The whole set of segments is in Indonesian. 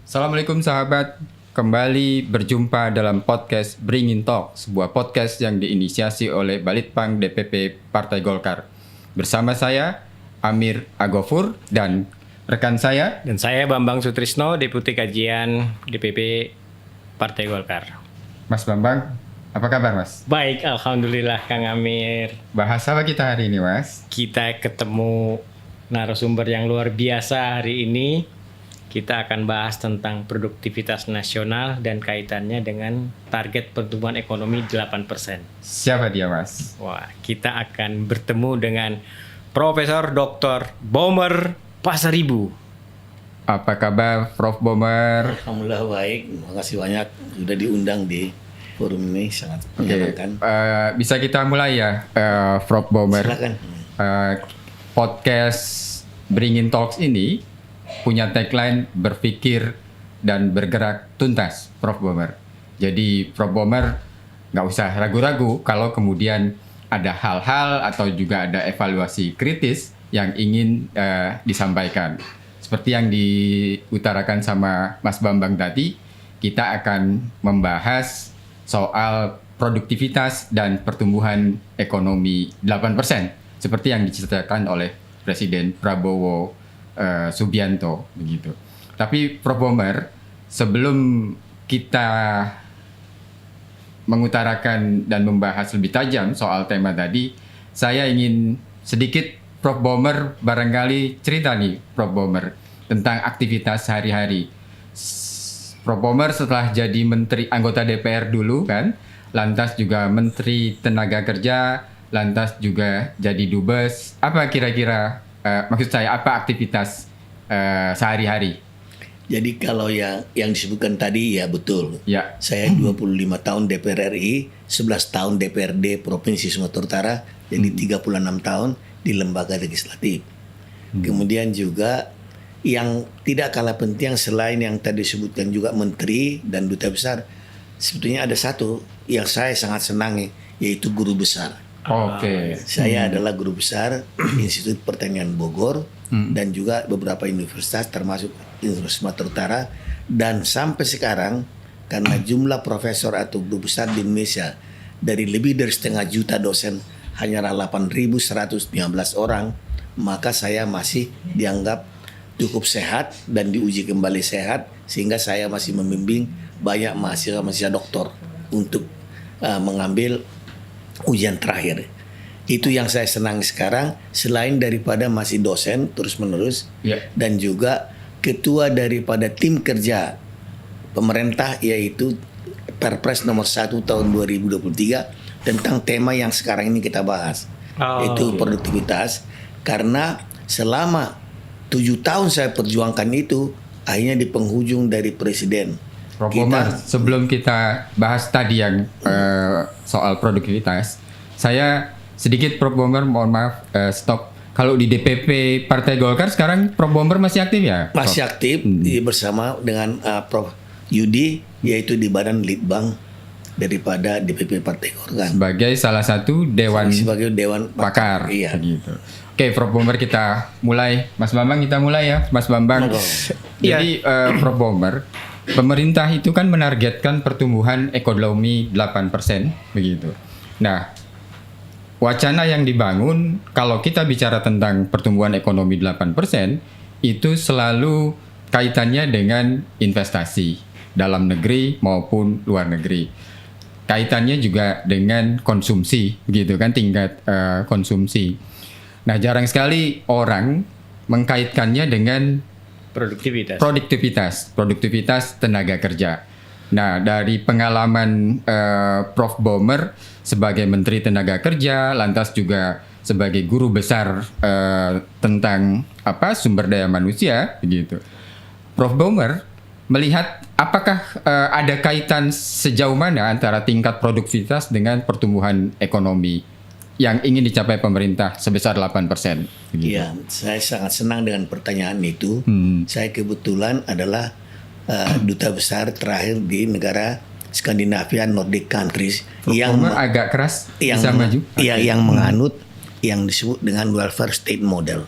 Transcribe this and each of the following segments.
Assalamualaikum sahabat, kembali berjumpa dalam podcast Bringin Talk, sebuah podcast yang diinisiasi oleh Balitbang DPP Partai Golkar. Bersama saya, Amir Agofur, dan rekan saya. Dan saya Bambang Sutrisno, Deputi Kajian DPP Partai Golkar. Mas Bambang, apa kabar Mas? Baik, Alhamdulillah Kang Amir. Bahas apa kita hari ini Mas? Kita ketemu narasumber yang luar biasa hari ini. Kita akan bahas tentang produktivitas nasional dan kaitannya dengan target pertumbuhan ekonomi 8%. Siapa dia Mas? Wah, kita akan bertemu dengan Profesor Dr. Bomer Pasaribu. Apa kabar Prof. Bomer? Alhamdulillah baik, terima kasih banyak sudah diundang di forum ini, sangat menyenangkan. Bisa kita mulai ya, Prof. Bomer? Silakan. Podcast Bringin Talks ini punya tagline berpikir dan bergerak tuntas, Prof. Bomer. Jadi Prof. Bomer nggak usah ragu-ragu kalau kemudian ada hal-hal atau juga ada evaluasi kritis yang ingin disampaikan. Seperti yang diutarakan sama Mas Bambang tadi, kita akan membahas soal produktivitas dan pertumbuhan ekonomi 8%, seperti yang diceritakan oleh Presiden Prabowo Subianto begitu. Tapi Prof. Bomer, sebelum kita mengutarakan dan membahas lebih tajam soal tema tadi, saya ingin sedikit Prof. Bomer barangkali cerita nih Prof. Bomer tentang aktivitas sehari-hari. Prof. Bomer setelah jadi menteri anggota DPR dulu kan, lantas juga Menteri Tenaga Kerja, lantas juga jadi dubes. Apa kira-kira maksud saya apa aktivitas sehari-hari? Jadi kalau yang disebutkan tadi ya betul. Ya. Saya 25 tahun DPR RI, 11 tahun DPRD Provinsi Sumatera Utara, jadi 36 tahun di lembaga legislatif. Kemudian juga yang tidak kalah penting selain yang tadi disebutkan juga menteri dan duta besar, sebetulnya ada satu yang saya sangat senangi, yaitu guru besar. Oke. Saya adalah guru besar Institut Pertanian Bogor dan juga beberapa universitas termasuk Universitas Sumatera Utara, dan sampai sekarang karena jumlah profesor atau guru besar di Indonesia dari lebih dari 500,000 dosen hanyalah 8.115 orang, maka saya masih dianggap cukup sehat dan diuji kembali sehat, sehingga saya masih membimbing banyak mahasiswa doktor untuk mengambil ujian terakhir. Itu yang saya senang sekarang, selain daripada masih dosen terus-menerus, dan juga ketua daripada tim kerja pemerintah, yaitu Perpres nomor 1 tahun 2023 tentang tema yang sekarang ini kita bahas, yaitu produktivitas. Karena selama 7 tahun saya perjuangkan itu, akhirnya di penghujung dari Presiden. Prof. Bomer, sebelum kita bahas tadi yang soal produktivitas, saya sedikit Prof. Bomer, mohon maaf, stop. Kalau di DPP Partai Golkar sekarang Prof. Bomer masih aktif ya? Prof? Masih aktif bersama dengan Prof. Yudi, yaitu di Badan Litbang daripada DPP Partai Golkar. Sebagai salah satu sebagai Dewan Pakar. Iya. Gitu. Oke, Prof. Bomer, kita mulai. Mas Bambang, kita mulai ya, Mas Bambang. Jadi Prof. Bomer, pemerintah itu kan menargetkan pertumbuhan ekonomi 8%, begitu. Nah, wacana yang dibangun kalau kita bicara tentang pertumbuhan ekonomi 8%, itu selalu kaitannya dengan investasi dalam negeri maupun luar negeri. Kaitannya juga dengan konsumsi, begitu kan, tingkat konsumsi. Nah, jarang sekali orang mengkaitkannya dengan produktivitas tenaga kerja. Nah, dari pengalaman Prof. Bomer sebagai Menteri Tenaga Kerja, lantas juga sebagai guru besar tentang sumber daya manusia, begitu. Prof. Bomer melihat apakah ada kaitan sejauh mana antara tingkat produktivitas dengan pertumbuhan ekonomi yang ingin dicapai pemerintah sebesar 8%. Iya, saya sangat senang dengan pertanyaan itu. Saya kebetulan adalah duta besar terakhir di negara Skandinavia, Nordic countries, yang agak keras, yang bisa maju. Yang menganut yang disebut dengan welfare state model.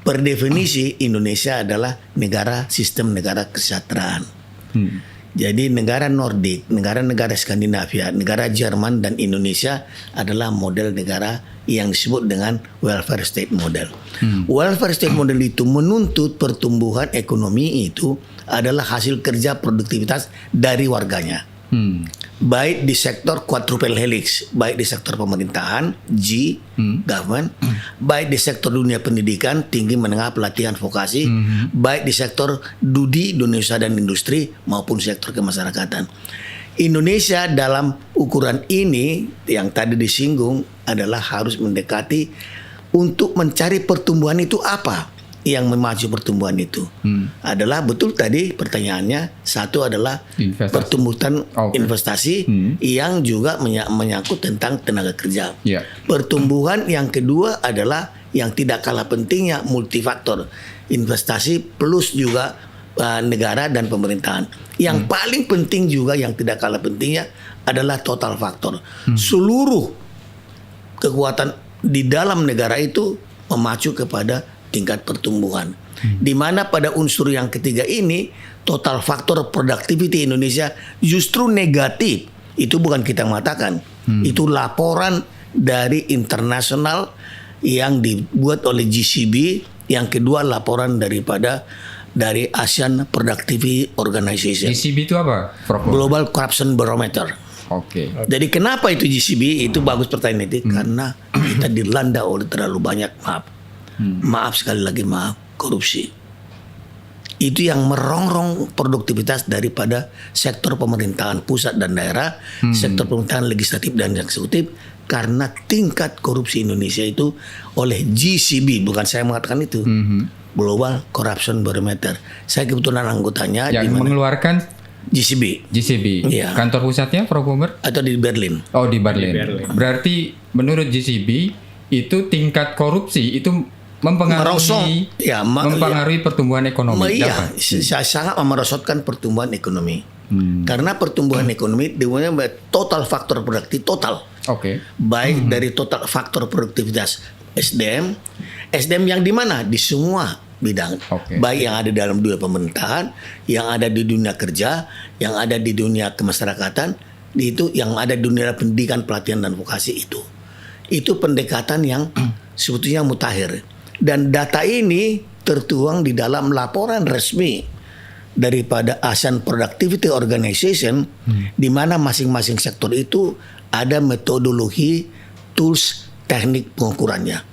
Per definisi Indonesia adalah sistem negara kesejahteraan. Jadi negara Nordik, negara-negara Skandinavia, negara Jerman dan Indonesia adalah model negara yang disebut dengan welfare state model. Welfare state model itu menuntut pertumbuhan ekonomi itu adalah hasil kerja produktivitas dari warganya. Baik di sektor quadruple helix, baik di sektor pemerintahan, G, government, baik di sektor dunia pendidikan, tinggi menengah pelatihan vokasi, baik di sektor dunia usaha dan industri maupun sektor kemasyarakatan. Indonesia dalam ukuran ini yang tadi disinggung adalah harus mendekati untuk mencari pertumbuhan itu apa yang memacu pertumbuhan itu. Adalah betul tadi pertanyaannya, satu adalah pertumbuhan investasi yang juga menyangkut tentang tenaga kerja. Pertumbuhan yang kedua adalah yang tidak kalah pentingnya multifaktor, investasi plus juga negara dan pemerintahan. Yang paling penting juga yang tidak kalah pentingnya adalah total faktor. Seluruh kekuatan di dalam negara itu memacu kepada tingkat pertumbuhan. Di mana pada unsur yang ketiga ini total faktor productivity Indonesia justru negatif. Itu bukan kita mengatakan. Itu laporan dari internasional yang dibuat oleh GCB. Yang kedua laporan dari ASEAN Productivity Organization. GCB itu apa, Prof? Global Corruption Barometer. Oke. Jadi kenapa itu GCB? Itu bagus pertanyaan itu karena kita dilanda oleh terlalu banyak maaf sekali lagi korupsi. Itu yang merongrong produktivitas daripada sektor pemerintahan pusat dan daerah, sektor pemerintahan legislatif dan eksekutif, karena tingkat korupsi Indonesia itu oleh GCB, bukan saya mengatakan itu, Global Corruption Barometer. Saya kebetulan anggotanya. Yang mengeluarkan GCB. Ya. Kantor pusatnya, Prof. Bomer? Atau di Berlin. Oh, di Berlin. Berarti menurut GCB itu tingkat korupsi itu mempengaruhi pertumbuhan ekonomi. Iya, sangat merosotkan pertumbuhan ekonomi. Karena pertumbuhan ekonomi dimulai dari total faktor produktif total. Baik dari total faktor produktivitas SDM yang di mana di semua bidang, baik yang ada dalam dunia pemerintahan, yang ada di dunia kerja, yang ada di dunia kemasyarakatan, itu yang ada di dunia pendidikan, pelatihan dan vokasi itu pendekatan yang sebetulnya mutakhir. Dan data ini tertuang di dalam laporan resmi daripada ASEAN Productivity Organization, di mana masing-masing sektor itu ada metodologi, tools, teknik pengukurannya.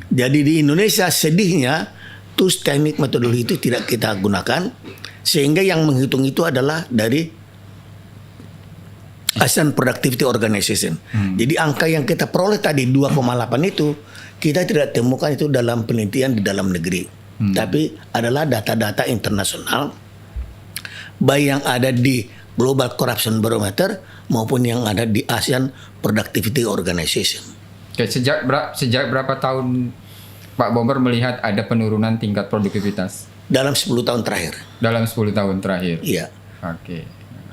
Jadi di Indonesia sedihnya tools, teknik, metodologi itu tidak kita gunakan, sehingga yang menghitung itu adalah dari ASEAN Productivity Organization. Jadi angka yang kita peroleh tadi 2,8 itu kita tidak temukan itu dalam penelitian di dalam negeri, tapi adalah data-data internasional, baik yang ada di Global Corruption Barometer maupun yang ada di ASEAN Productivity Organization. Sejak berapa tahun Pak Bomer melihat ada penurunan tingkat produktivitas? Dalam 10 tahun terakhir. Dalam 10 tahun terakhir. Iya.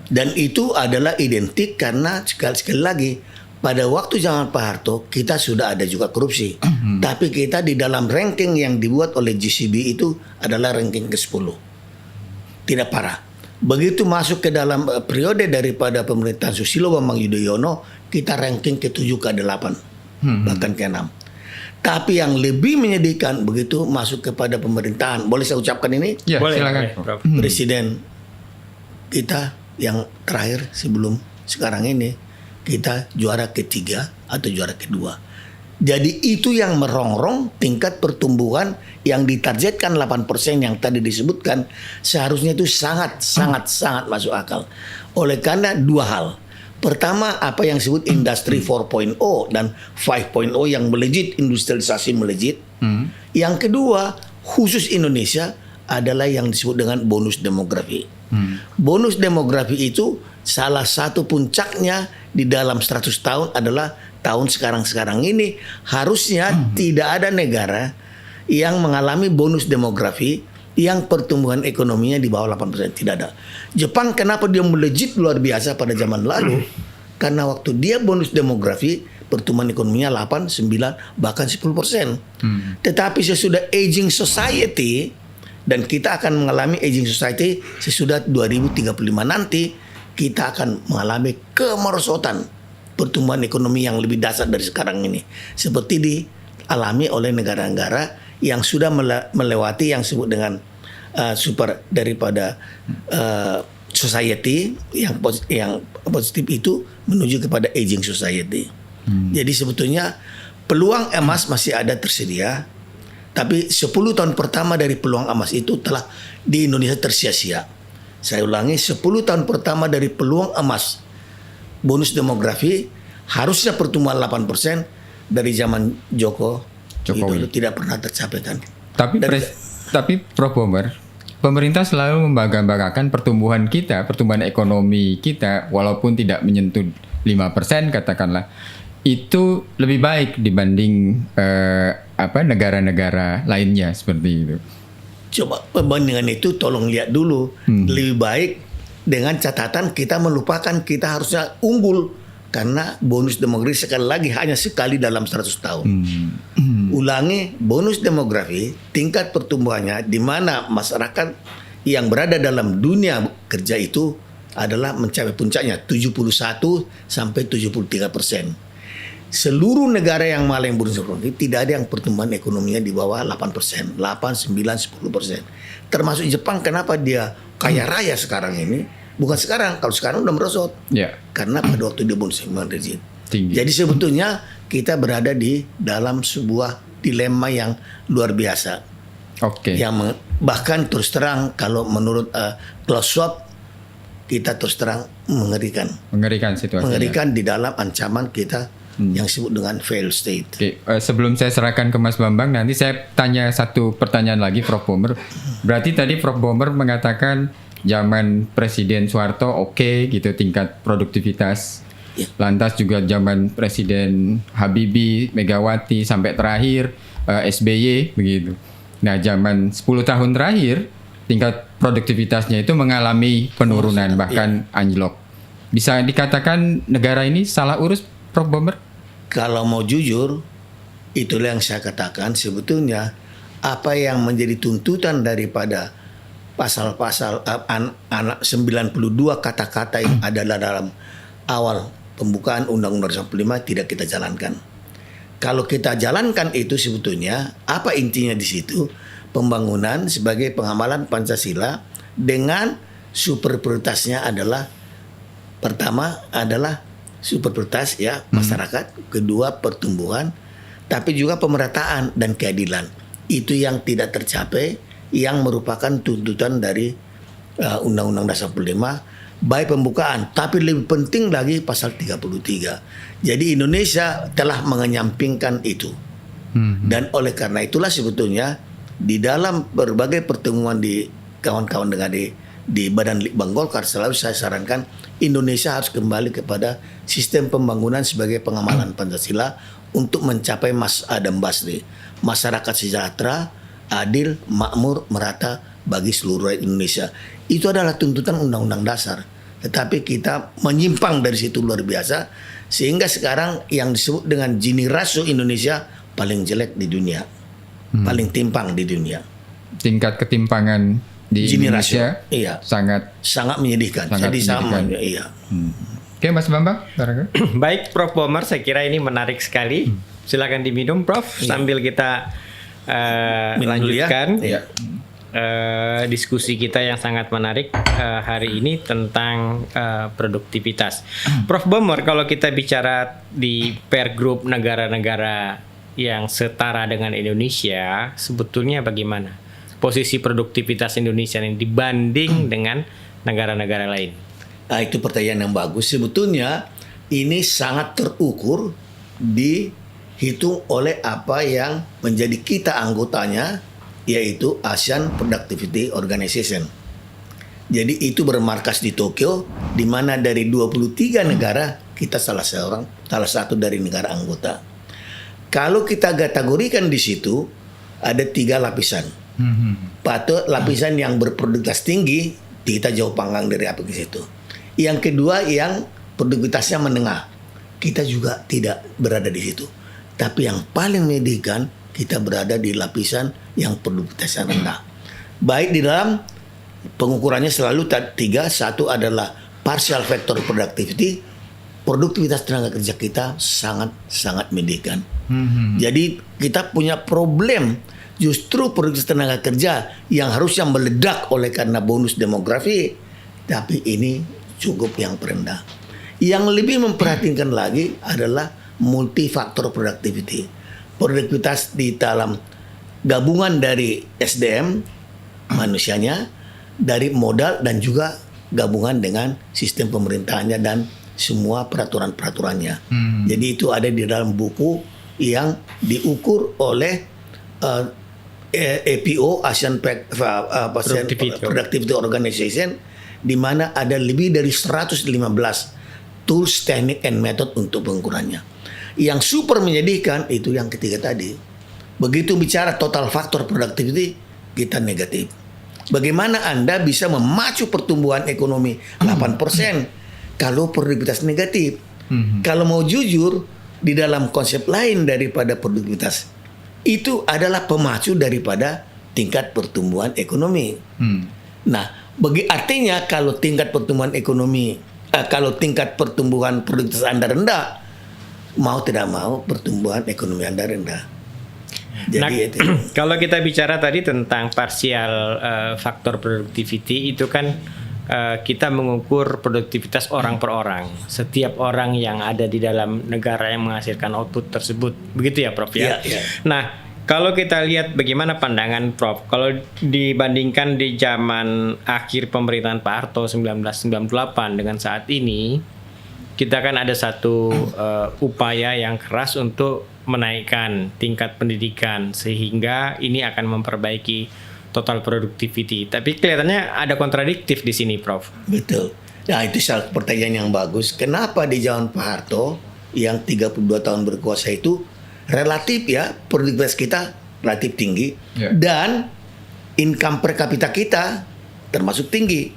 Dan itu adalah identik karena sekali lagi pada waktu zaman Pak Harto kita sudah ada juga korupsi. Tapi kita di dalam ranking yang dibuat oleh GCB itu adalah ranking ke-10. Tidak parah. Begitu masuk ke dalam periode daripada pemerintahan Susilo Bambang Yudhoyono, kita ranking ke-7 ke-8. Bahkan ke-6. Tapi yang lebih menyedihkan begitu masuk kepada pemerintahan. Boleh saya ucapkan ini? Ya, boleh, silakan. Presiden kita yang terakhir sebelum sekarang ini, kita juara ketiga atau juara kedua. Jadi itu yang merongrong tingkat pertumbuhan yang ditargetkan 8% yang tadi disebutkan, seharusnya itu sangat masuk akal. Oleh karena dua hal. Pertama, apa yang disebut industri 4.0 dan 5.0 yang melejit, industrialisasi melejit. Yang kedua, khusus Indonesia adalah yang disebut dengan bonus demografi. Bonus demografi itu salah satu puncaknya di dalam 100 tahun adalah tahun sekarang ini. Harusnya tidak ada negara yang mengalami bonus demografi yang pertumbuhan ekonominya di bawah 8%. Tidak ada. Jepang kenapa dia melejit luar biasa pada zaman lalu? Karena waktu dia bonus demografi, pertumbuhan ekonominya 8, 9, bahkan 10%. Tetapi sesudah aging society, dan kita akan mengalami aging society sesudah 2035 nanti, kita akan mengalami kemerosotan pertumbuhan ekonomi yang lebih dasar dari sekarang ini. Seperti dialami oleh negara-negara yang sudah melewati yang disebut dengan super daripada society yang positif itu menuju kepada aging society. Jadi sebetulnya peluang emas masih ada tersedia, tapi 10 tahun pertama dari peluang emas itu telah di Indonesia tersia-sia. Saya ulangi, 10 tahun pertama dari peluang emas bonus demografi harusnya pertumbuhan 8% dari zaman Jokowi itu tidak pernah tercapai kan. Tapi Prof. Bomer, pemerintah selalu membangga-banggakan pertumbuhan ekonomi kita walaupun tidak menyentuh 5% katakanlah, itu lebih baik dibanding negara-negara lainnya seperti itu. Coba perbandingan itu tolong lihat dulu. Lebih baik dengan catatan kita melupakan kita harusnya unggul karena bonus demografi sekali lagi hanya sekali dalam 100 tahun. Ulangi, bonus demografi tingkat pertumbuhannya di mana masyarakat yang berada dalam dunia kerja itu adalah mencapai puncaknya 71 sampai 73%. Seluruh negara yang malang bonus demografi tidak ada yang pertumbuhan ekonominya di bawah 8%, 8, 9, 10%. Termasuk Jepang, kenapa dia kaya raya sekarang ini? Bukan sekarang, kalau sekarang udah merosot. Karena pada waktu dia bonus demografi tinggi. Jadi sebetulnya kita berada di dalam sebuah dilema yang luar biasa. Yang bahkan terus terang kalau menurut Klaus Schwab kita terus terang mengerikan. Mengerikan situasinya. Mengerikan di dalam ancaman kita yang disebut dengan failed state. Sebelum saya serahkan ke Mas Bambang, nanti saya tanya satu pertanyaan lagi, Prof. Bomer. Berarti tadi Prof. Bomer mengatakan zaman Presiden Soeharto gitu tingkat produktivitas. Lantas juga zaman Presiden Habibie, Megawati sampai terakhir SBY begitu. Nah, zaman 10 tahun terakhir tingkat produktivitasnya itu mengalami penurunan bahkan anjlok. Bisa dikatakan negara ini salah urus, Prof. Bomer? Kalau mau jujur, itulah yang saya katakan sebetulnya apa yang menjadi tuntutan daripada pasal-pasal 92 kata-kata yang ada dalam awal pembukaan Undang-Undang 45 tidak kita jalankan. Kalau kita jalankan itu sebetulnya apa intinya di situ? Pembangunan sebagai pengamalan Pancasila dengan super prioritasnya adalah pertama adalah super prioritas masyarakat, kedua pertumbuhan, tapi juga pemerataan dan keadilan. Itu yang tidak tercapai, yang merupakan tuntutan dari Undang-Undang Dasar 45, baik pembukaan, tapi lebih penting lagi pasal 33. Jadi Indonesia telah mengenyampingkan itu. Dan oleh karena itulah sebetulnya di dalam berbagai pertemuan di kawan-kawan dengan di Badan Litbang Golkar selalu saya sarankan Indonesia harus kembali kepada sistem pembangunan sebagai pengamalan Pancasila untuk mencapai Mas Adam Basri, masyarakat sejahtera, adil, makmur, merata bagi seluruh rakyat Indonesia. Itu adalah tuntutan Undang-Undang Dasar. Tetapi kita menyimpang dari situ luar biasa sehingga sekarang yang disebut dengan Gini ratio Indonesia paling jelek di dunia, paling timpang di dunia. Tingkat ketimpangan di Gini Indonesia sangat menyedihkan. Jadi sama, Oke, Mas Bambang. Baik, Prof. Bomer, saya kira ini menarik sekali. Silakan diminum, Prof. Sambil kita lanjutkan diskusi kita yang sangat menarik hari ini tentang produktivitas. Prof. Bomer, kalau kita bicara di peer group negara-negara yang setara dengan Indonesia, sebetulnya bagaimana posisi produktivitas Indonesia ini dibanding dengan negara-negara lain? Nah, itu pertanyaan yang bagus. Sebetulnya ini sangat terukur dihitung oleh apa yang menjadi kita anggotanya, yaitu ASEAN Productivity Organization. Jadi itu bermarkas di Tokyo, di mana dari 23 negara kita salah satu dari negara anggota. Kalau kita kategorikan di situ ada 3 lapisan. Patut lapisan yang berproduktivitas tinggi kita jauh panggang dari apa ke situ. Yang kedua yang produktivitasnya menengah, kita juga tidak berada di situ. Tapi yang paling menyedihkan, kita berada di lapisan yang produktivitasnya rendah. Baik di dalam pengukurannya selalu 3, satu adalah partial factor productivity, produktivitas tenaga kerja kita sangat menyedihkan. Jadi kita punya problem, justru produktivitas tenaga kerja yang harusnya meledak oleh karena bonus demografi, tapi ini cukup yang terendah. Yang lebih memperhatikan lagi adalah multifaktor productivity. Produktivitas di dalam gabungan dari SDM manusianya, dari modal dan juga gabungan dengan sistem pemerintahannya dan semua peraturan-peraturannya. Jadi itu ada di dalam buku yang diukur oleh APO, Asian Productivity Organization, di mana ada lebih dari 115 tools, teknik, and method untuk pengukurannya. Yang super menyedihkan itu yang ketiga tadi. Begitu bicara total faktor productivity, kita negatif. Bagaimana Anda bisa memacu pertumbuhan ekonomi 8% kalau produktivitas negatif? Kalau mau jujur, di dalam konsep lain daripada produktivitas, itu adalah pemacu daripada tingkat pertumbuhan ekonomi. Nah, artinya kalau tingkat pertumbuhan ekonomi, kalau tingkat pertumbuhan produktivitas Anda rendah, mau tidak mau pertumbuhan ekonomi Anda rendah. Jadi kalau kita bicara tadi tentang partial faktor productivity, itu kan kita mengukur produktivitas orang per orang. Setiap orang yang ada di dalam negara yang menghasilkan output tersebut. Begitu ya Prof ya? Ya. Nah, kalau kita lihat bagaimana pandangan Prof, kalau dibandingkan di zaman akhir pemerintahan Pak Harto 1998 dengan saat ini, kita kan ada satu upaya yang keras untuk menaikkan tingkat pendidikan sehingga ini akan memperbaiki total productivity. Tapi kelihatannya ada kontradiktif di sini, Prof. Betul. Nah, itu salah pertanyaan yang bagus. Kenapa di zaman Pak Harto yang 32 tahun berkuasa itu relatif ya produktivitas kita relatif tinggi dan income per kapita kita termasuk tinggi.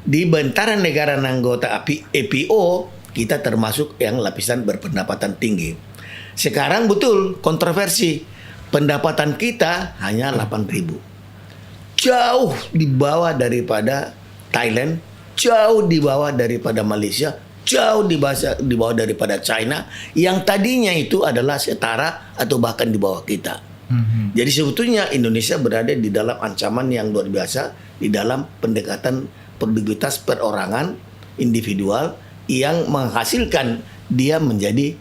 Di bentaran negara anggota APO kita termasuk yang lapisan berpendapatan tinggi. Sekarang betul kontroversi, pendapatan kita hanya 8.000. Jauh di bawah daripada Thailand, jauh di bawah daripada Malaysia, jauh di bawah daripada China yang tadinya itu adalah setara atau bahkan di bawah kita. Jadi sebetulnya Indonesia berada di dalam ancaman yang luar biasa di dalam pendekatan produktivitas perorangan individual yang menghasilkan dia menjadi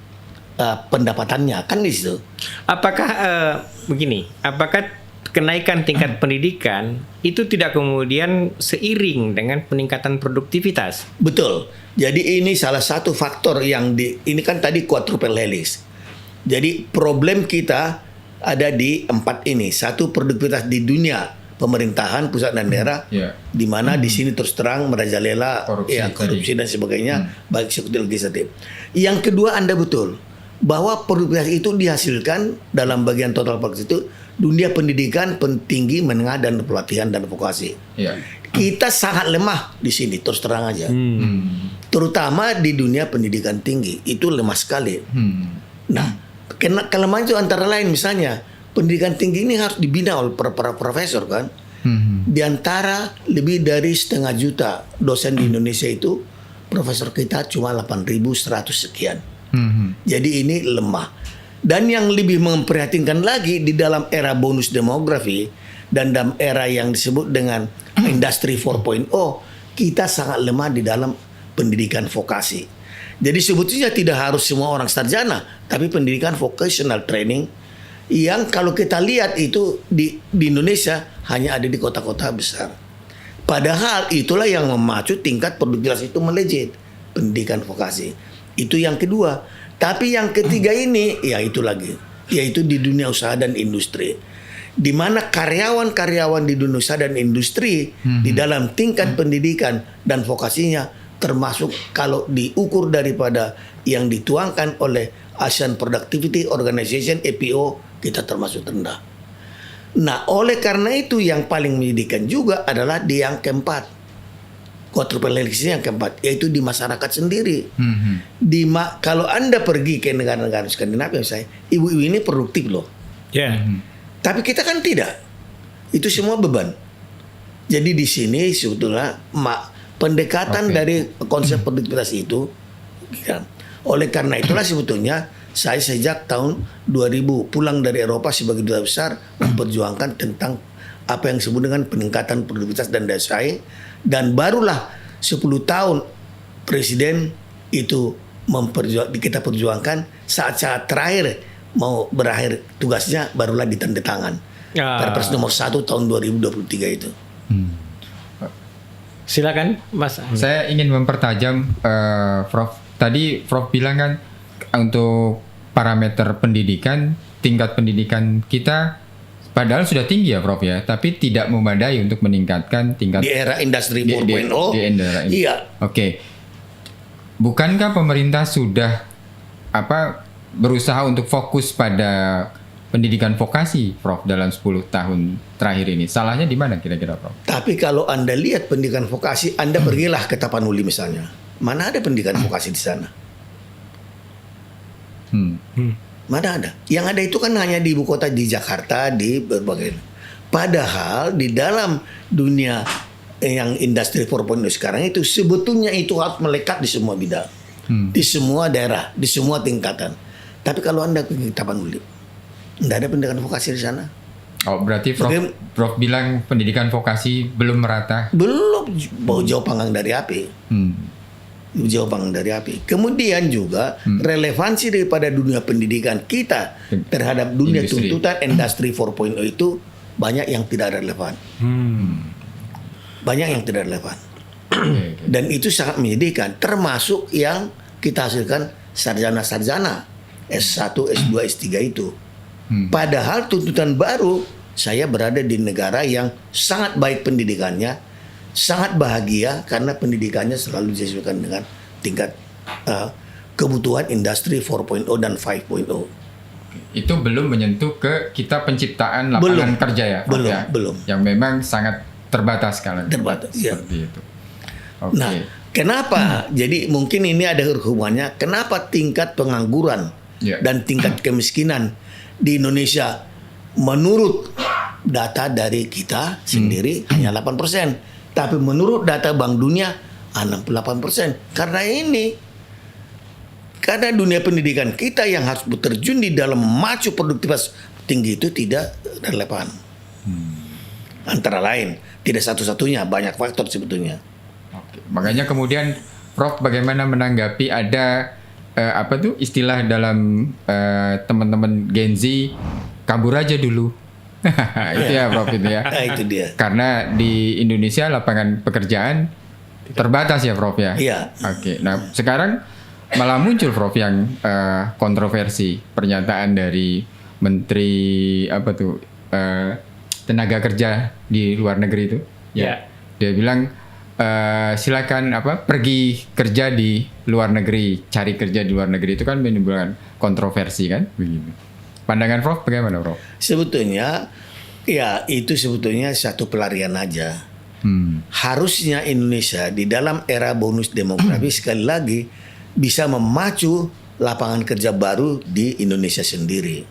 pendapatannya kan di situ. Apakah begini? Apakah kenaikan tingkat pendidikan itu tidak kemudian seiring dengan peningkatan produktivitas? Betul. Jadi ini salah satu faktor yang ini kan tadi quadruple helix. Jadi problem kita ada di 4 ini. Satu, produktivitas di dunia pemerintahan pusat dan daerah, di mana di sini terus terang merajalela korupsi dan sebagainya, baik eksekutif legislatif. Yang kedua, Anda betul bahwa produktivitas itu dihasilkan dalam bagian total produktivitas itu dunia pendidikan, tinggi, menengah, dan pelatihan dan vokasi. Kita sangat lemah di sini, terus terang aja. Terutama di dunia pendidikan tinggi itu lemah sekali. Nah, kelemahan itu antara lain misalnya pendidikan tinggi ini harus dibina oleh para profesor kan. Di antara lebih dari 500 juta dosen di Indonesia itu profesor kita cuma 8.100 sekian. Jadi ini lemah. Dan yang lebih memprihatinkan lagi di dalam era bonus demografi dan dalam era yang disebut dengan industri 4.0, kita sangat lemah di dalam pendidikan vokasi. Jadi sebetulnya tidak harus semua orang sarjana, tapi pendidikan vocational training yang kalau kita lihat itu di Indonesia hanya ada di kota-kota besar. Padahal itulah yang memacu tingkat produktivitas itu melejit, pendidikan vokasi. Itu yang kedua. Tapi yang ketiga ini, ya itu lagi, yaitu di dunia usaha dan industri. Di mana karyawan-karyawan di dunia usaha dan industri di dalam tingkat pendidikan dan vokasinya termasuk kalau diukur daripada yang dituangkan oleh Asian Productivity Organization APO, kita termasuk rendah. Nah, oleh karena itu yang paling menyedihkan juga adalah di yang keempat, quadruple helix yang keempat, yaitu di masyarakat sendiri. Hmm. Kalau Anda pergi ke negara-negara Skandinavia misalnya, ibu-ibu ini produktif loh. Ya. Tapi kita kan tidak. Itu semua beban. Jadi di sini sebetulnya pendekatan dari konsep produktivitas itu, ya. Oleh karena itulah sebetulnya saya sejak tahun 2000 pulang dari Eropa sebagai duta besar memperjuangkan tentang apa yang disebut dengan peningkatan produktivitas dan daya saing, dan barulah 10 tahun Presiden itu kita perjuangkan, saat-saat terakhir mau berakhir tugasnya barulah ditanda tangan. Perpres nomor 1 tahun 2023 itu. Silakan Mas. Saya ingin mempertajam, Prof. Tadi Prof bilang kan untuk parameter pendidikan, tingkat pendidikan kita padahal sudah tinggi ya Prof ya, tapi tidak memadai untuk meningkatkan tingkat Di era industri 4.0. di era ini. Iya. Oke. Bukankah pemerintah sudah berusaha untuk fokus pada pendidikan vokasi, Prof, dalam 10 tahun terakhir ini? Salahnya di mana kira-kira, Prof? Tapi kalau Anda lihat pendidikan vokasi, Anda pergilah ke Tapanuli misalnya. Mana ada pendidikan vokasi di sana? Mana ada? Yang ada itu kan hanya di ibu kota, di Jakarta, di berbagai. Padahal di dalam dunia yang industri 4.0 sekarang itu sebetulnya itu harus melekat di semua bidang, di semua daerah, di semua tingkatan. Tapi kalau Anda ke Tapanuli, nggak ada pendidikan vokasi di sana. Oh, berarti Prof bilang pendidikan vokasi belum merata? Belum, jauh panggang dari api. Jauh panggang dari api. Kemudian juga relevansi daripada dunia pendidikan kita terhadap dunia tuntutan industri 4.0 itu banyak yang tidak relevan. Banyak yang tidak relevan. Dan itu sangat menyedihkan, termasuk yang kita hasilkan sarjana-sarjana S1, S2, S3 itu. Padahal tuntutan baru, saya berada di negara yang sangat baik pendidikannya, sangat bahagia karena pendidikannya selalu disesuaikan dengan tingkat kebutuhan industri 4.0 dan 5.0. Itu belum menyentuh ke kita penciptaan lapangan kerja ya, Prof, belum, ya? belum. Yang memang sangat terbatas sekali. Terbatas, ya. Seperti itu. Oke. Nah, kenapa? Jadi mungkin ini ada hubungannya. Kenapa tingkat pengangguran dan tingkat kemiskinan di Indonesia menurut data dari kita sendiri hanya 8%. Tapi menurut data Bank Dunia 68%. Karena dunia pendidikan kita yang harus beterjun di dalam memacu produktivitas tinggi itu tidak relevan. Antara lain, tidak satu-satunya, banyak faktor sebetulnya. Oke. Makanya kemudian Prof bagaimana menanggapi ada istilah dalam teman-teman Gen Z, kabur aja dulu. Itu ya Prof itu ya. Itu dia. Karena di Indonesia lapangan pekerjaan terbatas ya Prof ya. Iya. Oke. Nah sekarang malah muncul Prof yang kontroversi pernyataan dari Menteri tenaga kerja di luar negeri itu. Ya. Dia bilang silakan pergi kerja di luar negeri, cari kerja di luar negeri, itu kan menimbulkan kontroversi kan begitu. Pandangan Prof bagaimana Prof? Sebetulnya ya itu sebetulnya satu pelarian aja. Harusnya Indonesia di dalam era bonus demografi sekali lagi bisa memacu lapangan kerja baru di Indonesia sendiri.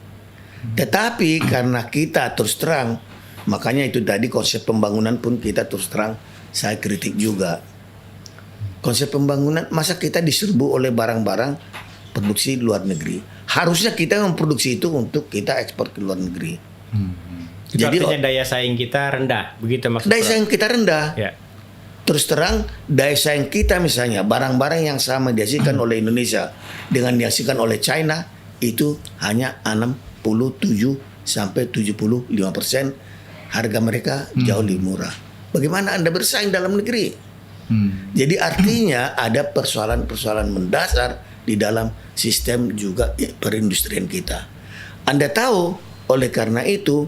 Tetapi karena kita terus terang, makanya itu tadi konsep pembangunan pun kita terus terang saya kritik juga. Konsep pembangunan, masa kita diserbu oleh barang-barang produksi luar negeri? Harusnya kita memproduksi itu untuk kita ekspor ke luar negeri. Itu Jadi artinya daya saing kita rendah, begitu maksudnya? daya saing kita rendah. Ya. Terus terang, daya saing kita misalnya barang-barang yang sama dihasilkan oleh Indonesia dengan dihasilkan oleh China itu hanya 67 sampai 75%. Harga mereka jauh lebih murah. Bagaimana Anda bersaing dalam negeri? Jadi artinya ada persoalan-persoalan mendasar di dalam sistem juga perindustrian kita. Anda tahu, oleh karena itu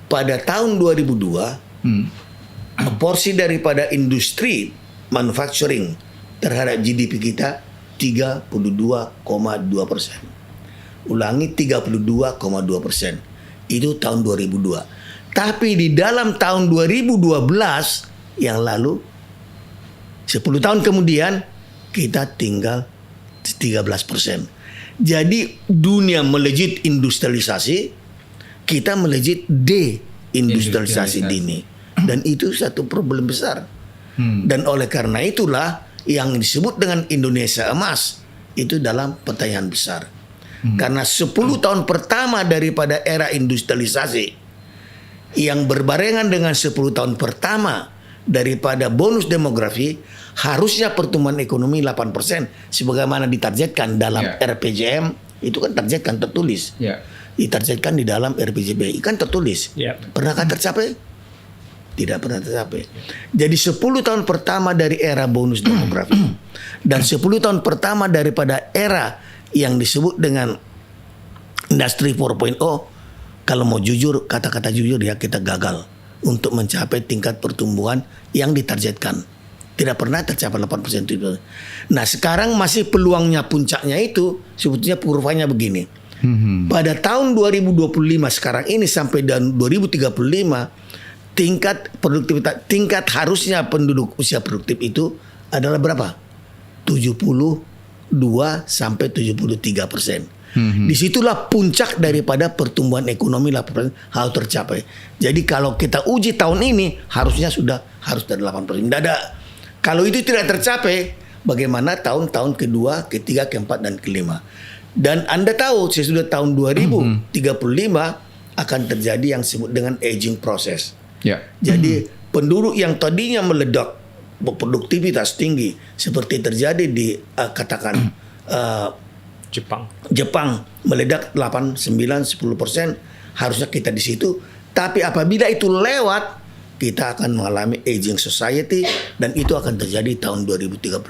pada tahun 2002 porsi daripada industri manufacturing terhadap GDP kita 32,2%. Ulangi 32,2%. Itu tahun 2002. Tapi di dalam tahun 2012 yang lalu 10 tahun kemudian kita tinggal 13%. Jadi dunia melejit industrialisasi, kita melejit deindustrialisasi dini. Dan itu satu problem besar. Dan oleh karena itulah yang disebut dengan Indonesia emas itu dalam pertanyaan besar. Karena 10 tahun pertama daripada era industrialisasi yang berbarengan dengan 10 tahun pertama daripada bonus demografi, harusnya pertumbuhan ekonomi 8% sebagaimana ditargetkan dalam RPJM. Itu kan targetkan tertulis. Ditargetkan di dalam RPJMD kan tertulis. Pernahkah tercapai? Tidak pernah tercapai. Jadi 10 tahun pertama dari era bonus demografi dan 10 tahun pertama daripada era yang disebut dengan industri 4.0, kalau mau jujur, kata-kata jujur ya, kita gagal untuk mencapai tingkat pertumbuhan yang ditargetkan. Tidak pernah tercapai 8% itu. Nah, sekarang masih peluangnya, puncaknya itu sebetulnya kurvanya begini. Pada tahun 2025 sekarang ini sampai dan 2035 tingkat produktivitas, tingkat harusnya penduduk usia produktif itu adalah berapa? 72 sampai 73%. Disitulah puncak daripada pertumbuhan ekonomi 8% harus tercapai. Jadi kalau kita uji tahun ini harusnya harus dari 8%. Tidak ada. Kalau itu tidak tercapai, bagaimana tahun-tahun kedua, ketiga, keempat, dan kelima? Dan Anda tahu sesudah tahun 2035 akan terjadi yang disebut dengan aging process. Jadi penduduk yang tadinya meledak produktivitas tinggi seperti terjadi di katakan Jepang meledak 8, 9, 10%, harusnya kita di situ. Tapi apabila itu lewat, kita akan mengalami aging society dan itu akan terjadi tahun 2035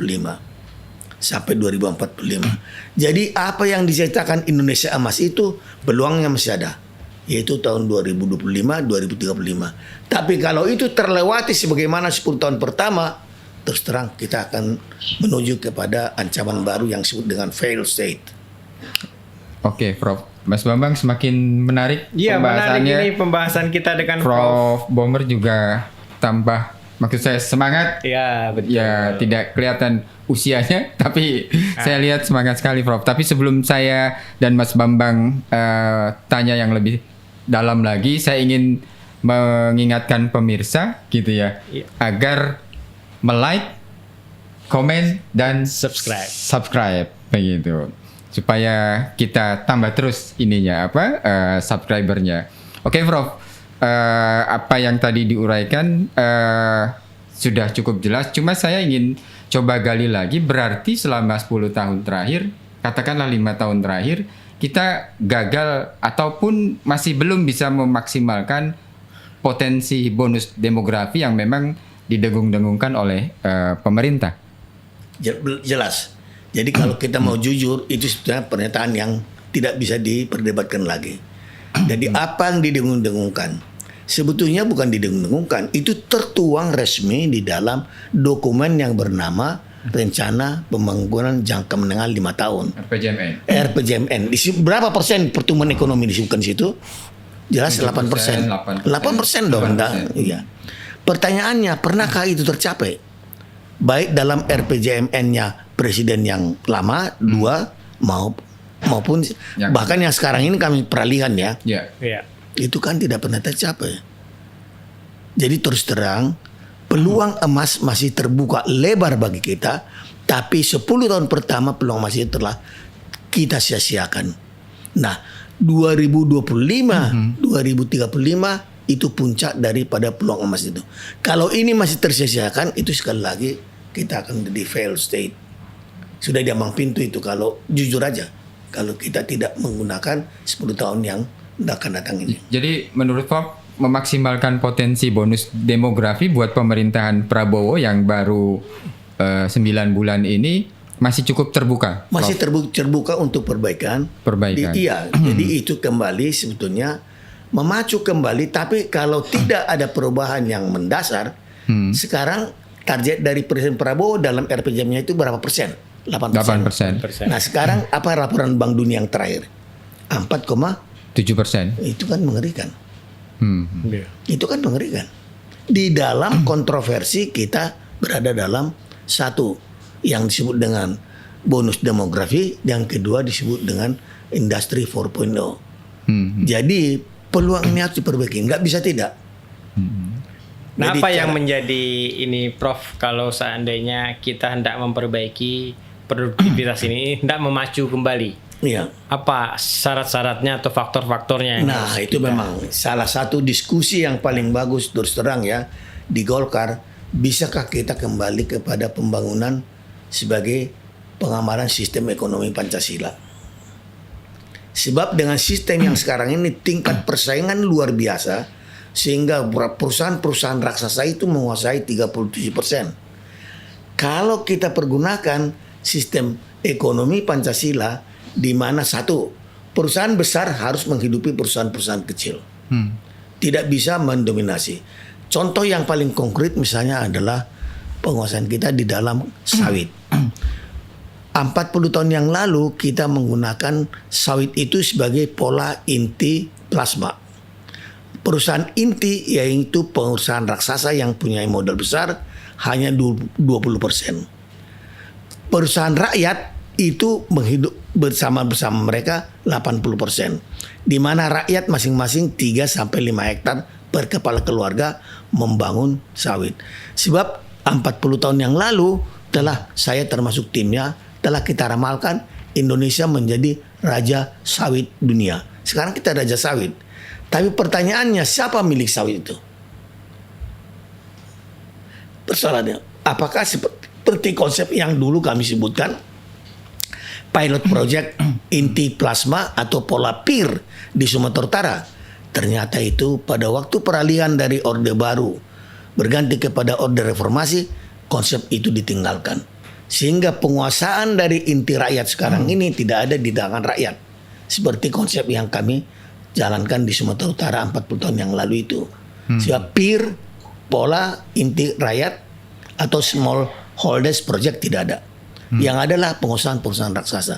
sampai 2045. Jadi apa yang diceritakan Indonesia emas itu peluangnya masih ada, yaitu tahun 2025, 2035. Tapi kalau itu terlewati sebagaimana 10 tahun pertama, terus terang kita akan menuju kepada ancaman baru yang disebut dengan failed state. Oke, Prof. Mas Bambang, semakin menarik pembahasannya. Menarik ini pembahasan kita dengan Prof. Bomer juga tambah, maksud saya semangat. Betul. Ya, tidak kelihatan usianya, tapi saya lihat semangat sekali, Prof. Tapi sebelum saya dan Mas Bambang tanya yang lebih dalam lagi, saya ingin mengingatkan pemirsa gitu ya, agar like, komen, dan subscribe begitu, supaya kita tambah terus ininya subscribernya. Oke, Prof. Apa yang tadi diuraikan sudah cukup jelas. Cuma saya ingin coba gali lagi. Berarti selama 10 tahun terakhir, katakanlah 5 tahun terakhir, kita gagal ataupun masih belum bisa memaksimalkan potensi bonus demografi yang memang didengung-dengungkan oleh pemerintah. Jelas. Jadi kalau kita mau jujur, itu sebetulnya pernyataan yang tidak bisa diperdebatkan lagi. Jadi apa yang didengung-dengungkan? Sebetulnya bukan didengung-dengungkan, itu tertuang resmi di dalam dokumen yang bernama Rencana Pembangunan Jangka Menengah 5 tahun. RPJMN. Berapa persen pertumbuhan ekonomi disebutkan di situ? Jelas 8%. 8% dong. Iya. Pertanyaannya, pernahkah itu tercapai? Baik dalam RPJMN-nya presiden yang lama, 2, maupun bahkan yang sekarang ini kami peralihan ya. Itu kan tidak pernah tercapai. Jadi terus terang, peluang emas masih terbuka lebar bagi kita, tapi 10 tahun pertama peluang emas itu telah kita sia-siakan. Nah, 2025, 2035 itu puncak daripada peluang emas itu. Kalau ini masih tersia-siakan, itu sekali lagi kita akan di failed state. Sudah di ambang pintu itu kalau jujur aja. Kalau kita tidak menggunakan 10 tahun yang akan datang ini. Jadi menurut Prof, memaksimalkan potensi bonus demografi buat pemerintahan Prabowo yang baru 9 bulan ini masih cukup terbuka? Masih terbuka untuk perbaikan. Iya, jadi itu kembali sebetulnya memacu kembali, tapi kalau tidak ada perubahan yang mendasar, sekarang target dari Presiden Prabowo dalam RPJM-nya itu berapa persen? 8%. Nah sekarang apa laporan Bank Dunia yang terakhir? 4,7%. Itu kan mengerikan. Itu kan mengerikan. Di dalam kontroversi kita berada dalam Satu yang disebut dengan bonus demografi, yang kedua disebut dengan industri 4.0. Jadi peluang ini harus diperbaiki, nggak bisa tidak. Nah, Jadi apa yang menjadi ini Prof, kalau seandainya kita hendak memperbaiki produktivitas ini, hendak memacu kembali? Iya. Apa syarat-syaratnya atau faktor-faktornya? Nah, itu memang salah satu diskusi yang paling bagus terus terang ya di Golkar. Bisakah kita kembali kepada pembangunan sebagai pengamalan sistem ekonomi Pancasila? Sebab dengan sistem yang sekarang ini tingkat persaingan luar biasa, sehingga perusahaan-perusahaan raksasa itu menguasai 37%. Kalau kita pergunakan sistem ekonomi Pancasila, di mana satu, perusahaan besar harus menghidupi perusahaan-perusahaan kecil. Tidak bisa mendominasi. Contoh yang paling konkret misalnya adalah penguasaan kita di dalam sawit. 40 tahun yang lalu kita menggunakan sawit itu sebagai pola inti plasma. Perusahaan inti yaitu perusahaan raksasa yang punya modal besar hanya 20%. Perusahaan rakyat itu menghidup bersama mereka 80%. Di mana rakyat masing-masing 3 sampai 5 hektar per kepala keluarga membangun sawit. Sebab 40 tahun yang lalu telah saya termasuk timnya telah kita ramalkan Indonesia menjadi raja sawit dunia. Sekarang kita raja sawit. Tapi pertanyaannya siapa milik sawit itu? Persoalannya, apakah seperti konsep yang dulu kami sebutkan pilot project inti plasma atau pola PIR di Sumatera Utara? Ternyata itu pada waktu peralihan dari Orde Baru berganti kepada Orde Reformasi, konsep itu ditinggalkan. Sehingga penguasaan dari inti rakyat sekarang ini tidak ada di tangan rakyat. Seperti konsep yang kami jalankan di Sumatera Utara 40 tahun yang lalu itu. Sebab PIR, pola inti rakyat atau small holders project tidak ada. Yang adalah pengusahaan-pengusahaan raksasa.